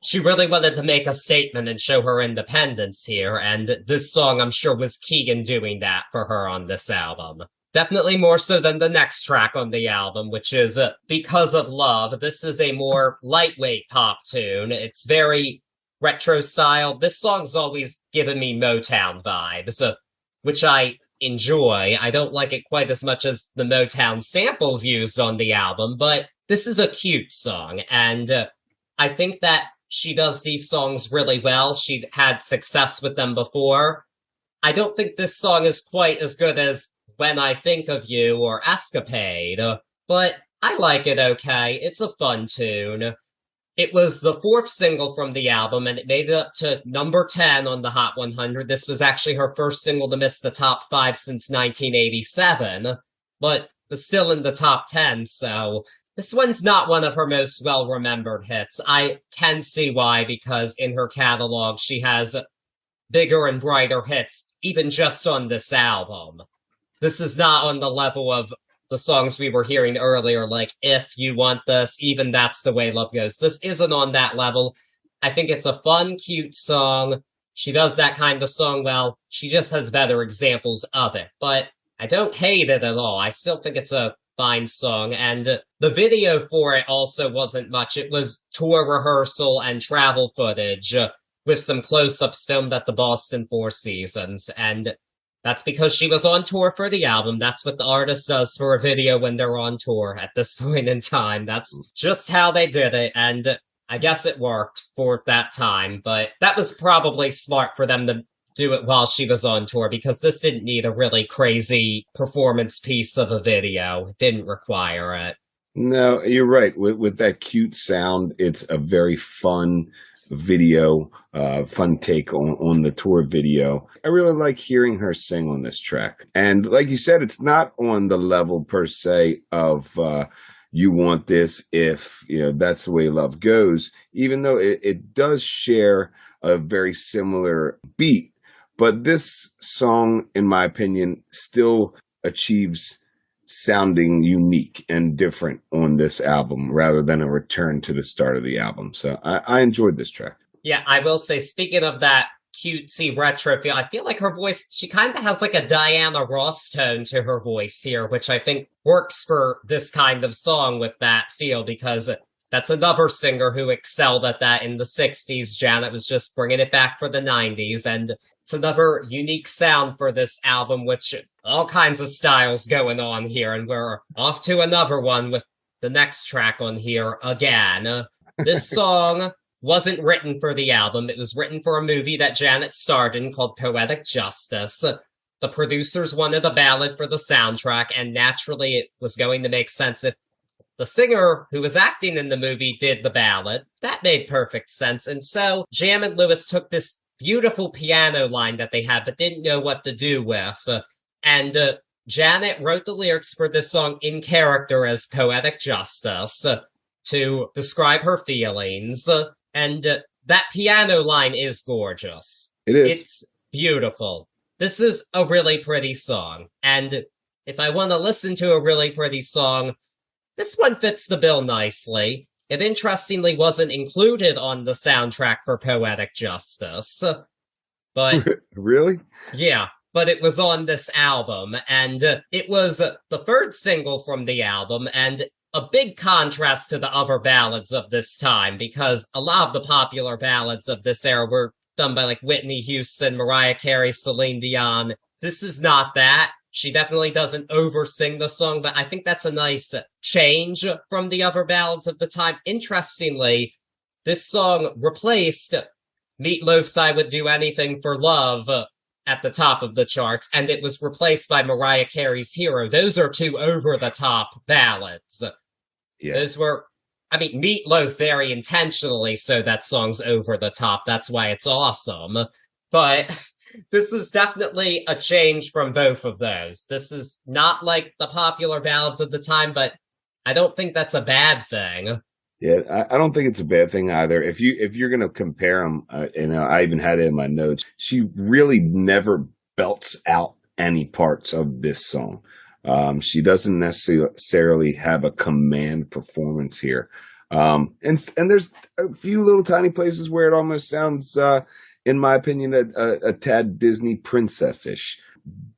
she really wanted to make a statement and show her independence here, and this song, I'm sure, was key in doing that for her on this album. Definitely more so than the next track on the album, which is Because of Love. This is a more lightweight pop tune. It's very retro style. This song's always given me Motown vibes, which I enjoy. I don't like it quite as much as the Motown samples used on the album, but this is a cute song, and I think that she does these songs really well. She had success with them before. I don't think this song is quite as good as When I Think of You or Escapade, but I like it okay. It's a fun tune. It was the 4th single from the album, and it made it up to number 10 on the Hot 100. This was actually her first single to miss the top 5 since 1987, but was still in the top 10, so this one's not one of her most well-remembered hits. I can see why, because in her catalog, she has bigger and brighter hits, even just on this album. This is not on the level of the songs we were hearing earlier, like If You Want This, Even That's the Way Love Goes. This isn't on that level. I think it's a fun, cute song. She does that kind of song well. She just has better examples of it. But I don't hate it at all. I still think it's a fine song, and the video for it also wasn't much. It was tour rehearsal and travel footage with some close-ups filmed at the Boston Four Seasons, and that's because she was on tour for the album. That's what the artist does for a video when they're on tour at this point in time. That's just how they did it, and I guess it worked for that time, but that was probably smart for them to do it while she was on tour, because this didn't need a really crazy performance piece of a video. It didn't require it. No, you're right. With that cute sound, it's a very fun video, fun take on the tour video. I really like hearing her sing on this track. And like you said, it's not on the level per se of You Want This, If That's the Way Love Goes, even though it does share a very similar beat. But this song, in my opinion, still achieves sounding unique and different on this album rather than a return to the start of the album. So I enjoyed this track. Yeah, I will say, speaking of that cutesy retro feel, I feel like her voice, she kind of has like a Diana Ross tone to her voice here, which I think works for this kind of song with that feel, because that's another singer who excelled at that in the 60s. Janet was just bringing it back for the 90s, and it's another unique sound for this album, which all kinds of styles going on here, and we're off to another one with the next track on here again. This song wasn't written for the album. It was written for a movie that Janet starred in called Poetic Justice. The producers wanted a ballad for the soundtrack, and naturally it was going to make sense if the singer who was acting in the movie did the ballad. That made perfect sense, and so Jam and Lewis took this beautiful piano line that they had but didn't know what to do with, and Janet wrote the lyrics for this song in character as Poetic Justice to describe her feelings, and that piano line is gorgeous. It is. It's beautiful. This is a really pretty song, and if I want to listen to a really pretty song, this one fits the bill nicely. It interestingly wasn't included on the soundtrack for Poetic Justice, but Really? yeah, but it was on this album, and it was the 3rd single from the album, and a big contrast to the other ballads of this time, because a lot of the popular ballads of this era were done by like Whitney Houston, Mariah Carey, Celine Dion. This is not that. She definitely doesn't oversing the song, but I think that's a nice change from the other ballads of the time. Interestingly, this song replaced Meatloaf's I Would Do Anything for Love at the top of the charts, and it was replaced by Mariah Carey's Hero. Those are 2 over-the-top ballads. Yeah. Those were I mean, Meatloaf very intentionally so that song's over the top. That's why it's awesome. But this is definitely a change from both of those. This is not like the popular ballads of the time, but I don't think that's a bad thing. Yeah, I don't think it's a bad thing either. If you're going to compare them, I even had it in my notes. She really never belts out any parts of this song. She doesn't necessarily have a command performance here. And there's a few little tiny places where it almost sounds, in my opinion, a tad Disney princess-ish.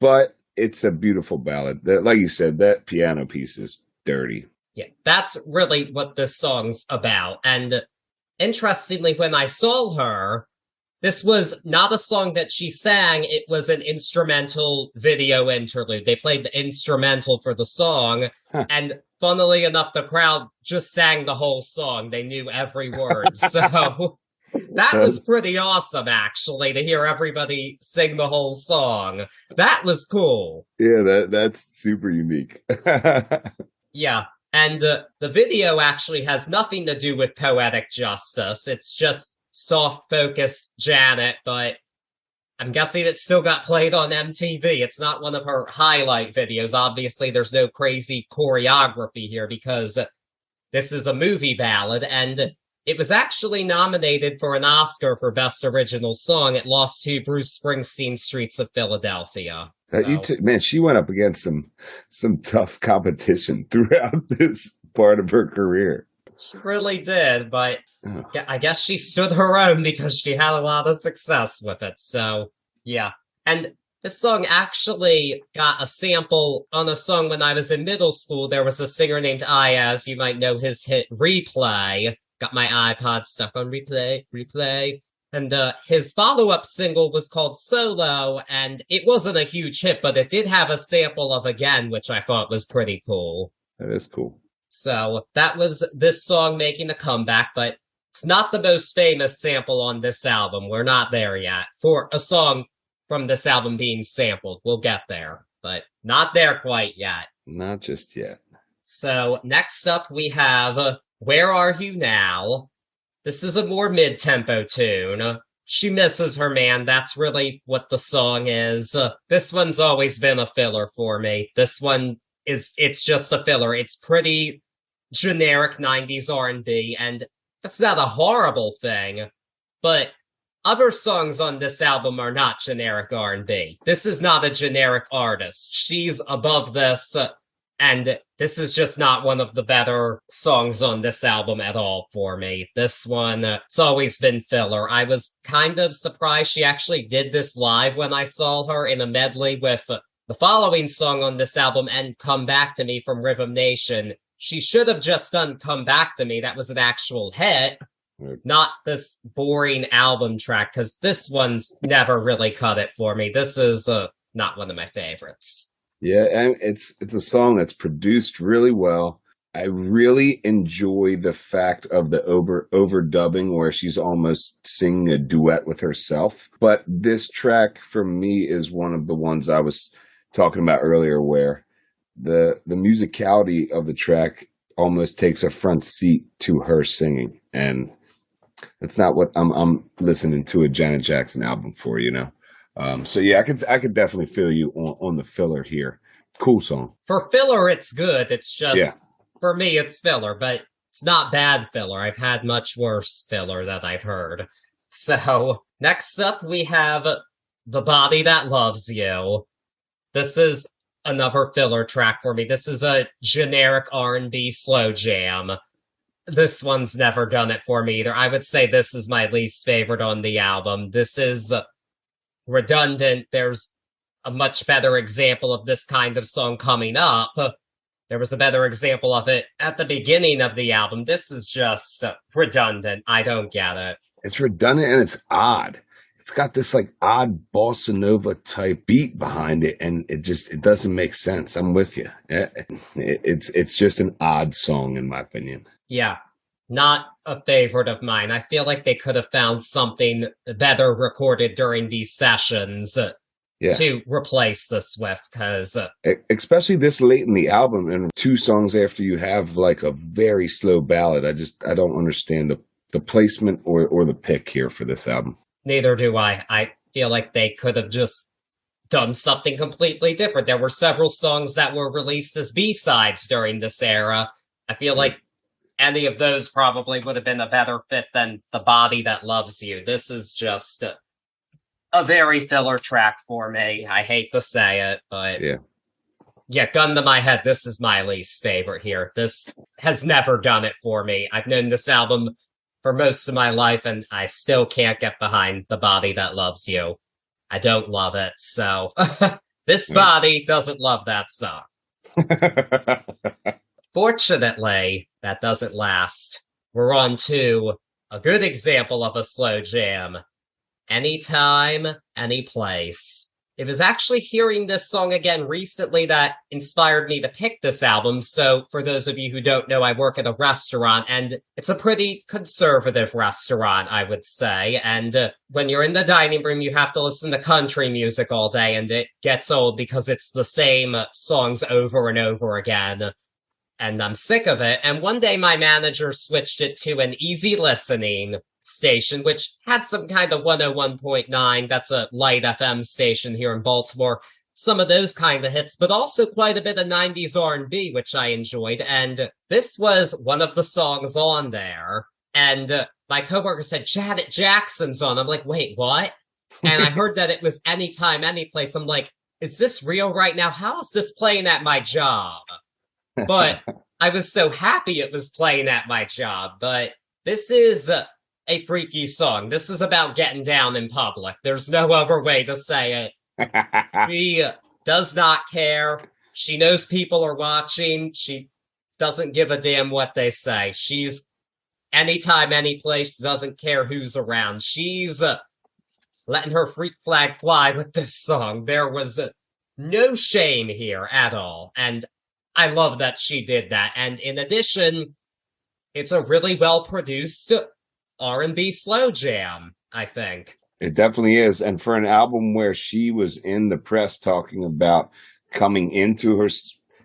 But it's a beautiful ballad. Like you said, that piano piece is dirty. Yeah, that's really what this song's about. And interestingly, when I saw her, this was not a song that she sang. It was an instrumental video interlude. They played the instrumental for the song. Huh. And funnily enough, the crowd just sang the whole song. They knew every word. So that was pretty awesome, actually, to hear everybody sing the whole song. That was cool. Yeah, that's super unique. Yeah. And the video actually has nothing to do with Poetic Justice. It's just soft-focused Janet, but I'm guessing it still got played on MTV. It's not one of her highlight videos. Obviously, there's no crazy choreography here because this is a movie ballad, and it was actually nominated for an Oscar for Best Original Song. It lost to Bruce Springsteen's Streets of Philadelphia. Man, she went up against some tough competition throughout this part of her career. She really did, but I guess she stood her own because she had a lot of success with it. So, yeah. And this song actually got a sample on a song when I was in middle school. There was a singer named Ayaz. You might know his hit Replay. Got my iPod stuck on Replay. And his follow-up single was called Solo, and it wasn't a huge hit, but it did have a sample of Again, which I thought was pretty cool. That is cool. So that was this song making a comeback, but it's not the most famous sample on this album. We're not there yet. For a song from this album being sampled, we'll get there, but not there quite yet. Not just yet. So next up we have Where Are You Now? This is a more mid-tempo tune. She misses her man. That's really what the song is. This one's always been a filler for me. This one it's just a filler. It's pretty generic 90s R&B, and that's not a horrible thing, but other songs on this album are not generic R&B. This is not a generic artist. She's above this, and this is just not one of the better songs on this album at all for me. This one, it's always been filler. I was kind of surprised she actually did this live when I saw her in a medley with the following song on this album and Come Back to Me from Rhythm Nation. She should have just done Come Back to Me. That was an actual hit, not this boring album track, because this one's never really cut it for me. This is not one of my favorites. Yeah, and it's a song that's produced really well. I really enjoy the fact of the overdubbing where she's almost singing a duet with herself. But this track for me is one of the ones I was talking about earlier where the musicality of the track almost takes a front seat to her singing. And that's not what I'm listening to a Janet Jackson album for, you know? So yeah, I could definitely feel you on the filler here. Cool song. For filler, it's good. It's just, for me, it's filler, but it's not bad filler. I've had much worse filler that I've heard. So next up, we have The Body That Loves You. This is another filler track for me. This is a generic R&B slow jam. This one's never done it for me either. I would say this is my least favorite on the album. This is redundant. There's a much better example of this kind of song coming up. There was a better example of it at the beginning of the album. This is just redundant. I don't get it. It's redundant and it's odd. It's got this like odd bossa nova type beat behind it, and it doesn't make sense. I'm with you. It's just an odd song in my opinion. Yeah, not a favorite of mine. I feel like they could have found something better recorded during these sessions. to replace this with, because especially this late in the album and 2 songs after you have like a very slow ballad. I don't understand the placement or the pick here for this album. neither do I. I feel like they could have just done something completely different. There were several songs that were released as B-sides during this era. I feel like any of those probably would have been a better fit than The Body That Loves You. This is just a very filler track for me. I hate to say it, but yeah, gun to my head, this is my least favorite here. This has never done it for me. I've known this album for most of my life, and I still can't get behind The Body That Loves You. I don't love it, so this body doesn't love that song. Fortunately, that doesn't last. We're on to a good example of a slow jam. Anytime, Any Place. It was actually hearing this song again recently that inspired me to pick this album. So for those of you who don't know, I work at a restaurant, and it's a pretty conservative restaurant, I would say. And when you're in the dining room, you have to listen to country music all day, and it gets old because it's the same songs over and over again. And I'm sick of it. And one day my manager switched it to an easy listening station, which had some kind of 101.9. That's a light FM station here in Baltimore. Some of those kind of hits, but also quite a bit of 90s R&B, which I enjoyed. And this was one of the songs on there. And my coworker said, Janet Jackson's on. I'm like, wait, what? And I heard that it was Anytime, Any Place. I'm like, is this real right now? How is this playing at my job? But I was so happy it was playing at my job. But this is a freaky song. This is about getting down in public. There's no other way to say it. She does not care. She knows people are watching. She doesn't give a damn what they say. She's anytime, any place, doesn't care who's around. She's letting her freak flag fly with this song. There was no shame here at all. And I love that she did that. And in addition, it's a really well-produced R&B slow jam, I think. It definitely is. And for an album where she was in the press talking about coming into her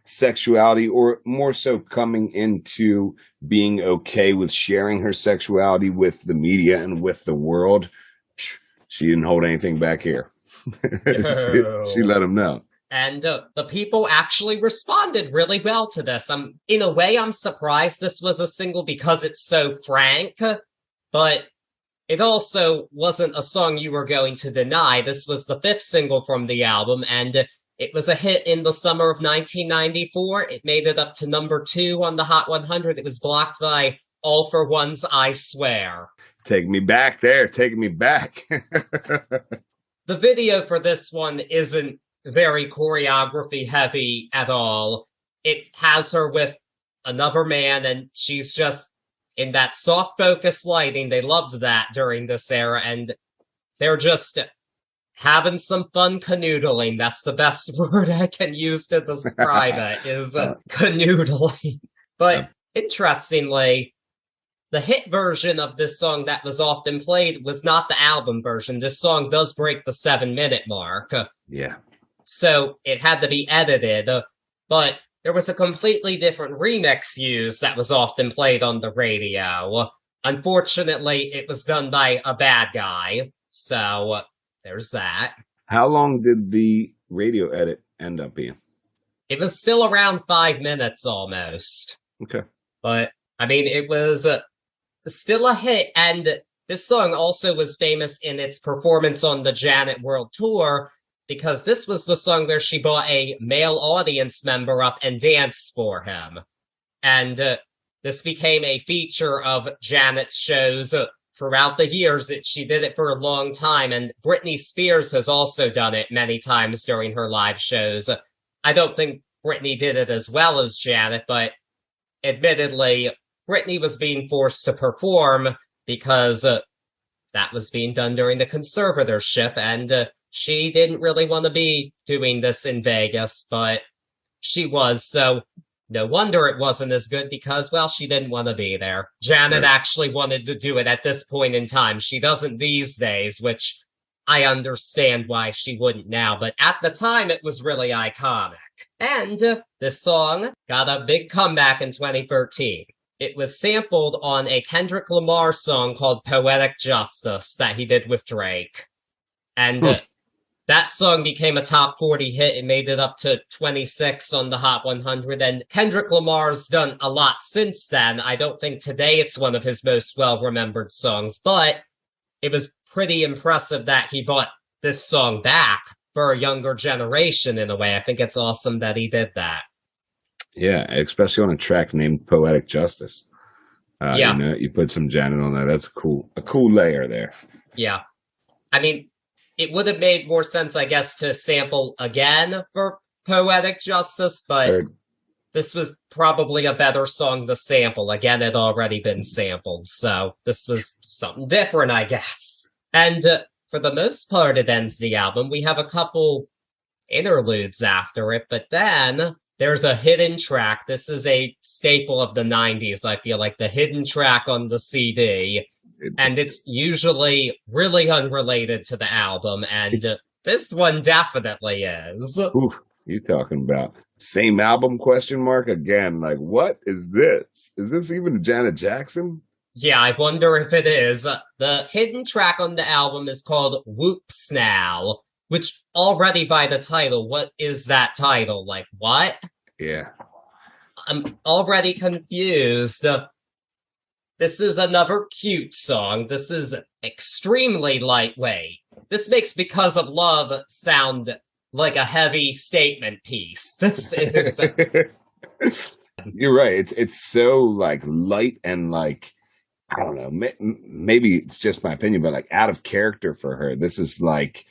sexuality, or more so coming into being okay with sharing her sexuality with the media and with the world, she didn't hold anything back here. She let them know. And the people actually responded really well to this. In a way, I'm surprised this was a single because it's so frank, but it also wasn't a song you were going to deny. This was the 5th single from the album, and it was a hit in the summer of 1994. It made it up to number 2 on the Hot 100. It was blocked by All for One's I Swear. Take me back there. Taking me back. The video for this one isn't very choreography heavy at all. It has her with another man, and she's just in that soft focus lighting. They loved that during this era, and they're just having some fun canoodling. That's the best word I can use to describe it, is canoodling. But interestingly, the hit version of this song that was often played was not the album version. This song does break the 7-minute mark. Yeah. So it had to be edited, but there was a completely different remix used that was often played on the radio. Unfortunately, it was done by a bad guy, so there's that. How long did the radio edit end up being? It was still around 5 minutes almost. Okay. But, I mean, it was still a hit, and this song also was famous in its performance on the Janet World Tour, because this was the song where she brought a male audience member up and danced for him. And this became a feature of Janet's shows throughout the years. She did it for a long time, and Britney Spears has also done it many times during her live shows. I don't think Britney did it as well as Janet, but admittedly, Britney was being forced to perform because that was being done during the conservatorship, and she didn't really want to be doing this in Vegas, but she was, so no wonder it wasn't as good because, well, she didn't want to be there. Janet actually wanted to do it at this point in time. She doesn't these days, which I understand why she wouldn't now, but at the time it was really iconic. And this song got a big comeback in 2013. It was sampled on a Kendrick Lamar song called Poetic Justice that he did with Drake. And that song became a top 40 hit. It made it up to 26 on the Hot 100. And Kendrick Lamar's done a lot since then. I don't think today it's one of his most well-remembered songs, but it was pretty impressive that he brought this song back for a younger generation in a way. I think it's awesome that he did that. Yeah, especially on a track named Poetic Justice. Yeah. You know, you put some Janet on there. That's a cool layer there. Yeah. I mean, it would have made more sense, I guess, to sample again for Poetic Justice, but this was probably a better song to sample. Again, it had already been sampled, so this was something different, I guess. And for the most part, it ends the album. We have a couple interludes after it, but then there's a hidden track. This is a staple of the 90s, I feel like, the hidden track on the CD. And it's usually really unrelated to the album, and this one definitely is. Ooh, you talking about same album question mark again? Like, what is this? Is this even Janet Jackson? Yeah, I wonder if it is. The hidden track on the album is called Whoops Now, which already by the title, what is that title? Like, what? Yeah. I'm already confused. This is another cute song. This is extremely lightweight. This makes Because of Love sound like a heavy statement piece. This is... You're right. It's so like light and like, I don't know, maybe it's just my opinion, but like out of character for her. This is like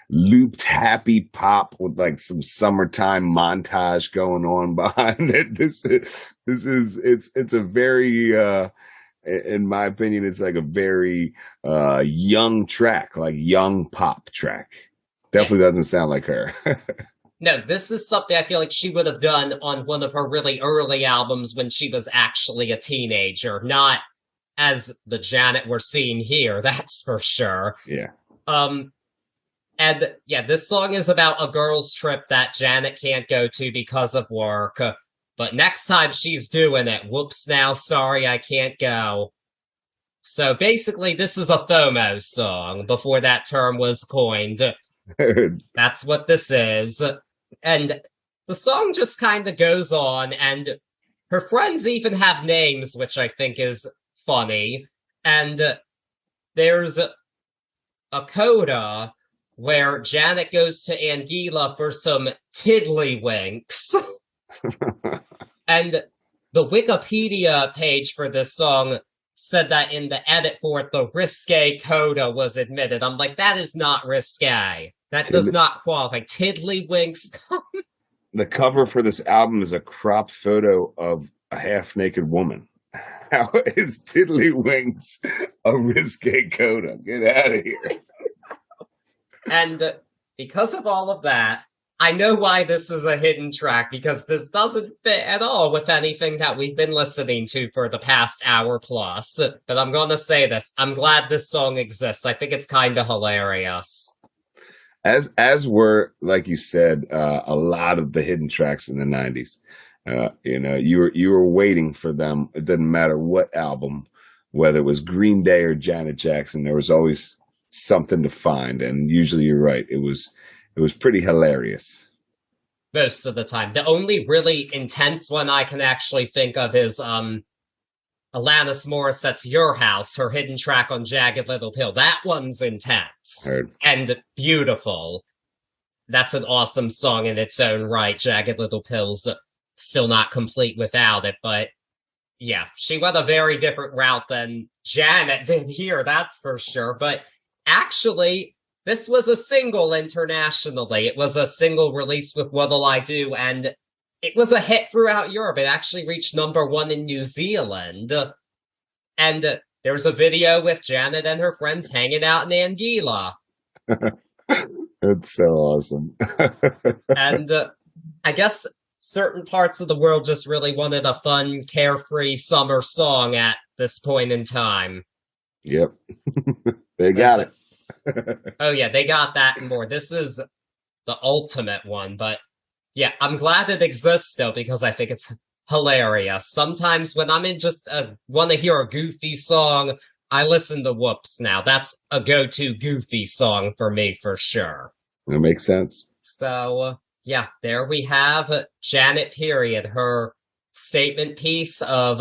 looped happy pop with like some summertime montage going on behind it. It's a very, in my opinion, it's like a very young track, like young pop track. Definitely doesn't sound like her. No, this is something I feel like she would have done on one of her really early albums when she was actually a teenager, not as the Janet we're seeing here, that's for sure. Yeah. And yeah, this song is about a girl's trip that Janet can't go to because of work. But next time she's doing it, whoops now, sorry I can't go. So basically this is a FOMO song before that term was coined. That's what this is. And the song just kind of goes on, and her friends even have names, which I think is funny. And there's a coda where Janet goes to Anguilla for some tiddlywinks. And the Wikipedia page for this song said that in the edit for it, the risque coda was admitted. I'm like, that is not risque. That does not qualify. Tiddlywinks. The cover for this album is a cropped photo of a half-naked woman. How is Tiddlywinks a risque coda? Get out of here. And because of all of that, I know why this is a hidden track, because this doesn't fit at all with anything that we've been listening to for the past hour plus. But I'm going to say this. I'm glad this song exists. I think it's kind of hilarious. As were, like you said, a lot of the hidden tracks in the 90s. You were waiting for them. It didn't matter what album, whether it was Green Day or Janet Jackson, there was always something to find. And usually you're right. It was pretty hilarious. Most of the time. The only really intense one I can actually think of is Alanis Morissette's Your House, her hidden track on Jagged Little Pill. That one's intense. Heard. And beautiful. That's an awesome song in its own right. Jagged Little Pill's still not complete without it, but yeah, she went a very different route than Janet did here, that's for sure. But actually, this was a single internationally. It was a single released with What'll I Do, and it was a hit throughout Europe. It actually reached #1 in New Zealand. And there's a video with Janet and her friends hanging out in Anguilla. That's so awesome. And I guess certain parts of the world just really wanted a fun, carefree summer song at this point in time. Yep. They got it. Oh yeah, they got that and more. This is the ultimate one, but yeah, I'm glad it exists though because I think it's hilarious. Sometimes when I'm in just want to hear a goofy song, I listen to Whoops now. That's a go-to goofy song for me for sure. That makes sense. So yeah, there we have Janet Period, her statement piece of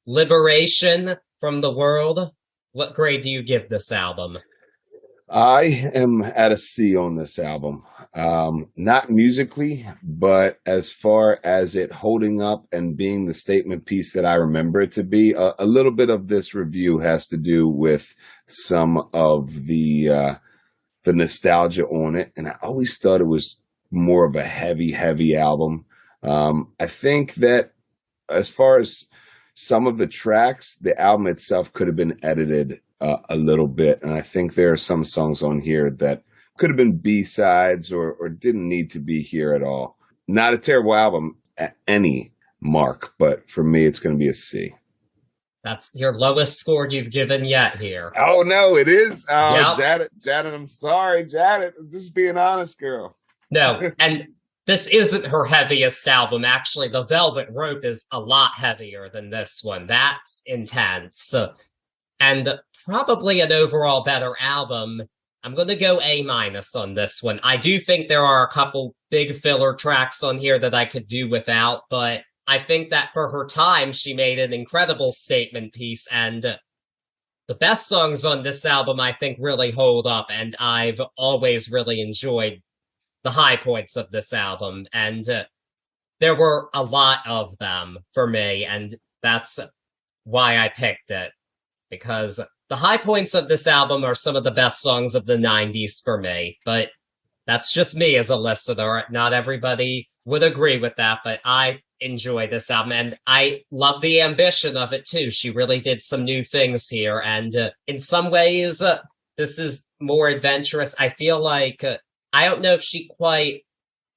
liberation from the world. What grade do you give this album? I am at a C on this album. Not musically, but as far as it holding up and being the statement piece that I remember it to be, a little bit of this review has to do with some of the nostalgia on it. And I always thought it was more of a heavy album. I think that as far as some of the tracks, the album itself could have been edited a little bit. And I think there are some songs on here that could have been B-sides or didn't need to be here at all. Not a terrible album at any mark, but for me, it's going to be a C. That's your lowest score you've given yet here. Oh, no, it is. Oh, Yep. Janet, I'm sorry, Janet. I'm just being honest, girl. No, and this isn't her heaviest album. Actually, The Velvet Rope is a lot heavier than this one. That's intense. And probably an overall better album. I'm going to go A- on this one. I do think there are a couple big filler tracks on here that I could do without, but I think that for her time, she made an incredible statement piece, and the best songs on this album, I think, really hold up, and I've always really enjoyed the high points of this album, and there were a lot of them for me, and that's why I picked it, because the high points of this album are some of the best songs of the 90s for me, but that's just me as a listener. Not everybody would agree with that, but I enjoy this album, and I love the ambition of it too. She really did some new things here, and in some ways, this is more adventurous. I feel like, I don't know if she quite,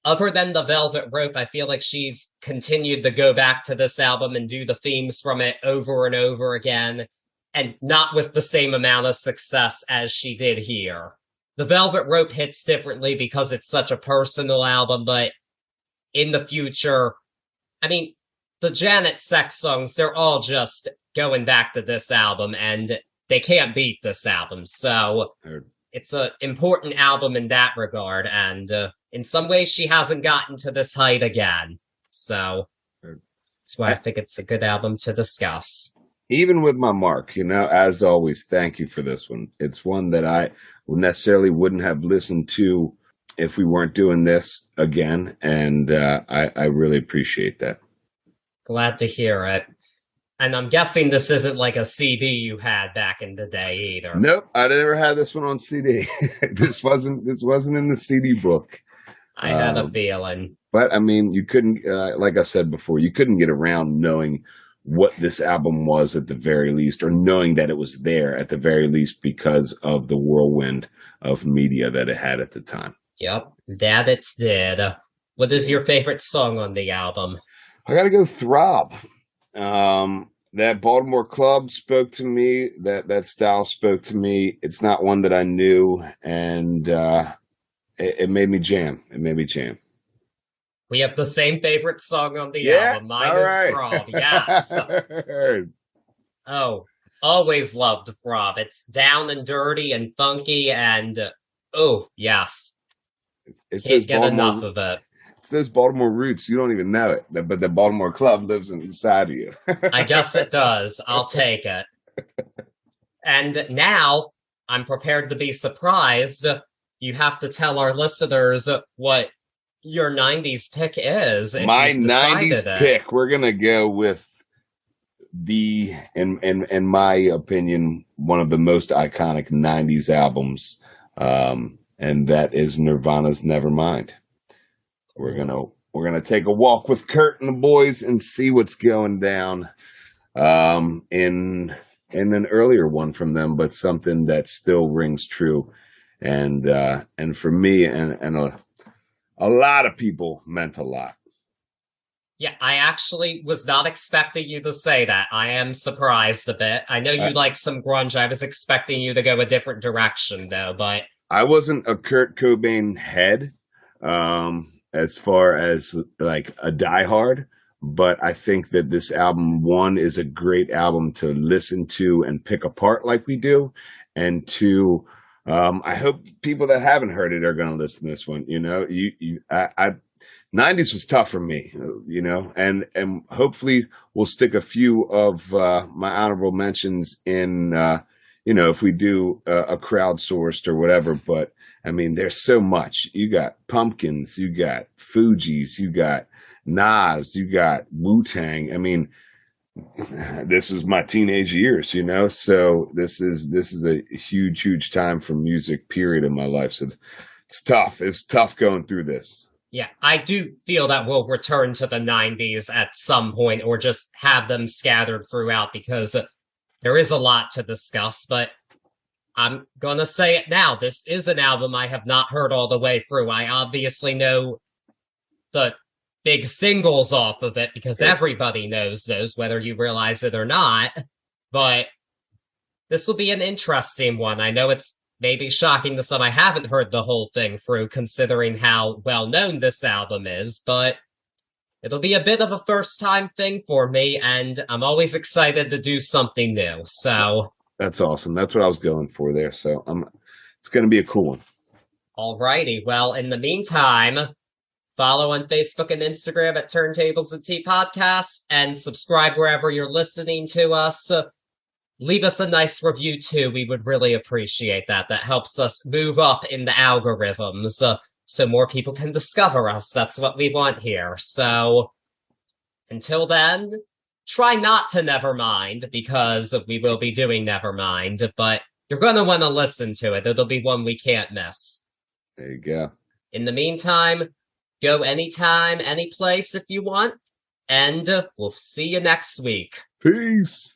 other than The Velvet Rope, I feel like she's continued to go back to this album and do the themes from it over and over again, and not with the same amount of success as she did here. The Velvet Rope hits differently because it's such a personal album, but in the future, I mean, the Janet Sex songs, they're all just going back to this album, and they can't beat this album. So it's an important album in that regard, and in some ways she hasn't gotten to this height again. So that's why I think it's a good album to discuss. Even with my mark, as always, thank you for this one. It's one that I necessarily wouldn't have listened to if we weren't doing this again, and I really appreciate that. Glad to hear it. And I'm guessing this isn't like a CD you had back in the day either. Nope, I never had this one on CD. This wasn't in the CD book. I had a feeling. But I mean, you couldn't, like I said before, you couldn't get around knowing what this album was at the very least, or knowing that it was there at the very least because of the whirlwind of media that it had at the time. Yep, that it's did. What is your favorite song on the album? I gotta go Throb. That Baltimore club spoke to me. That style spoke to me. It's not one that I knew, and it made me jam. We have the same favorite song on the Yeah? album. Mine All is right. Throb, yes. Oh, always loved Throb. It's down and dirty and funky, and oh, yes. It's Can't those get Baltimore- enough of it. It's those Baltimore roots. You don't even know it, but the Baltimore club lives inside of you. I guess it does. I'll take it. And now, I'm prepared to be surprised. You have to tell our listeners what your 90s pick is. if My you've decided 90s it. pick, we're going to go with in my opinion, one of the most iconic 90s albums, and that is Nirvana's Nevermind. We're gonna take a walk with Kurt and the boys and see what's going down in an earlier one from them, but something that still rings true, and for me and a lot of people meant a lot. Yeah, I actually was not expecting you to say that. I am surprised a bit. I know you like some grunge. I was expecting you to go a different direction, though, but I wasn't a Kurt Cobain head, as far as like a diehard, but I think that this album, one, is a great album to listen to and pick apart like we do, and two, I hope people that haven't heard it are going to listen to this one. You know, I 90s was tough for me, you know, and hopefully we'll stick a few of my honorable mentions in, you know, if we do a crowdsourced or whatever. But I mean, there's so much. You got Pumpkins, you got Fugees, you got Nas, you got Wu-Tang. I mean, this is my teenage years, you know, so this is a huge time for music period in my life. So it's tough. It's tough going through this. yeah, I do feel that we'll return to the 90s at some point or just have them scattered throughout because there is a lot to discuss, but I'm going to say it now. This is an album I have not heard all the way through. I obviously know the big singles off of it because everybody knows those, whether you realize it or not, but this will be an interesting one. I know it's maybe shocking to some I haven't heard the whole thing through, considering how well-known this album is, but it'll be a bit of a first-time thing for me, and I'm always excited to do something new, so... That's awesome. That's what I was going for there, so it's going to be a cool one. Alrighty, well, in the meantime, follow on Facebook and Instagram at Turntables and Tea Podcast, and subscribe wherever you're listening to us. Leave us a nice review, too. We would really appreciate that. That helps us move up in the algorithms, so more people can discover us. That's what we want here. So, until then, try not to Nevermind, because we will be doing Nevermind, but you're going to want to listen to it. It'll be one we can't miss. There you go. In the meantime, go anytime, any place if you want, and we'll see you next week. Peace.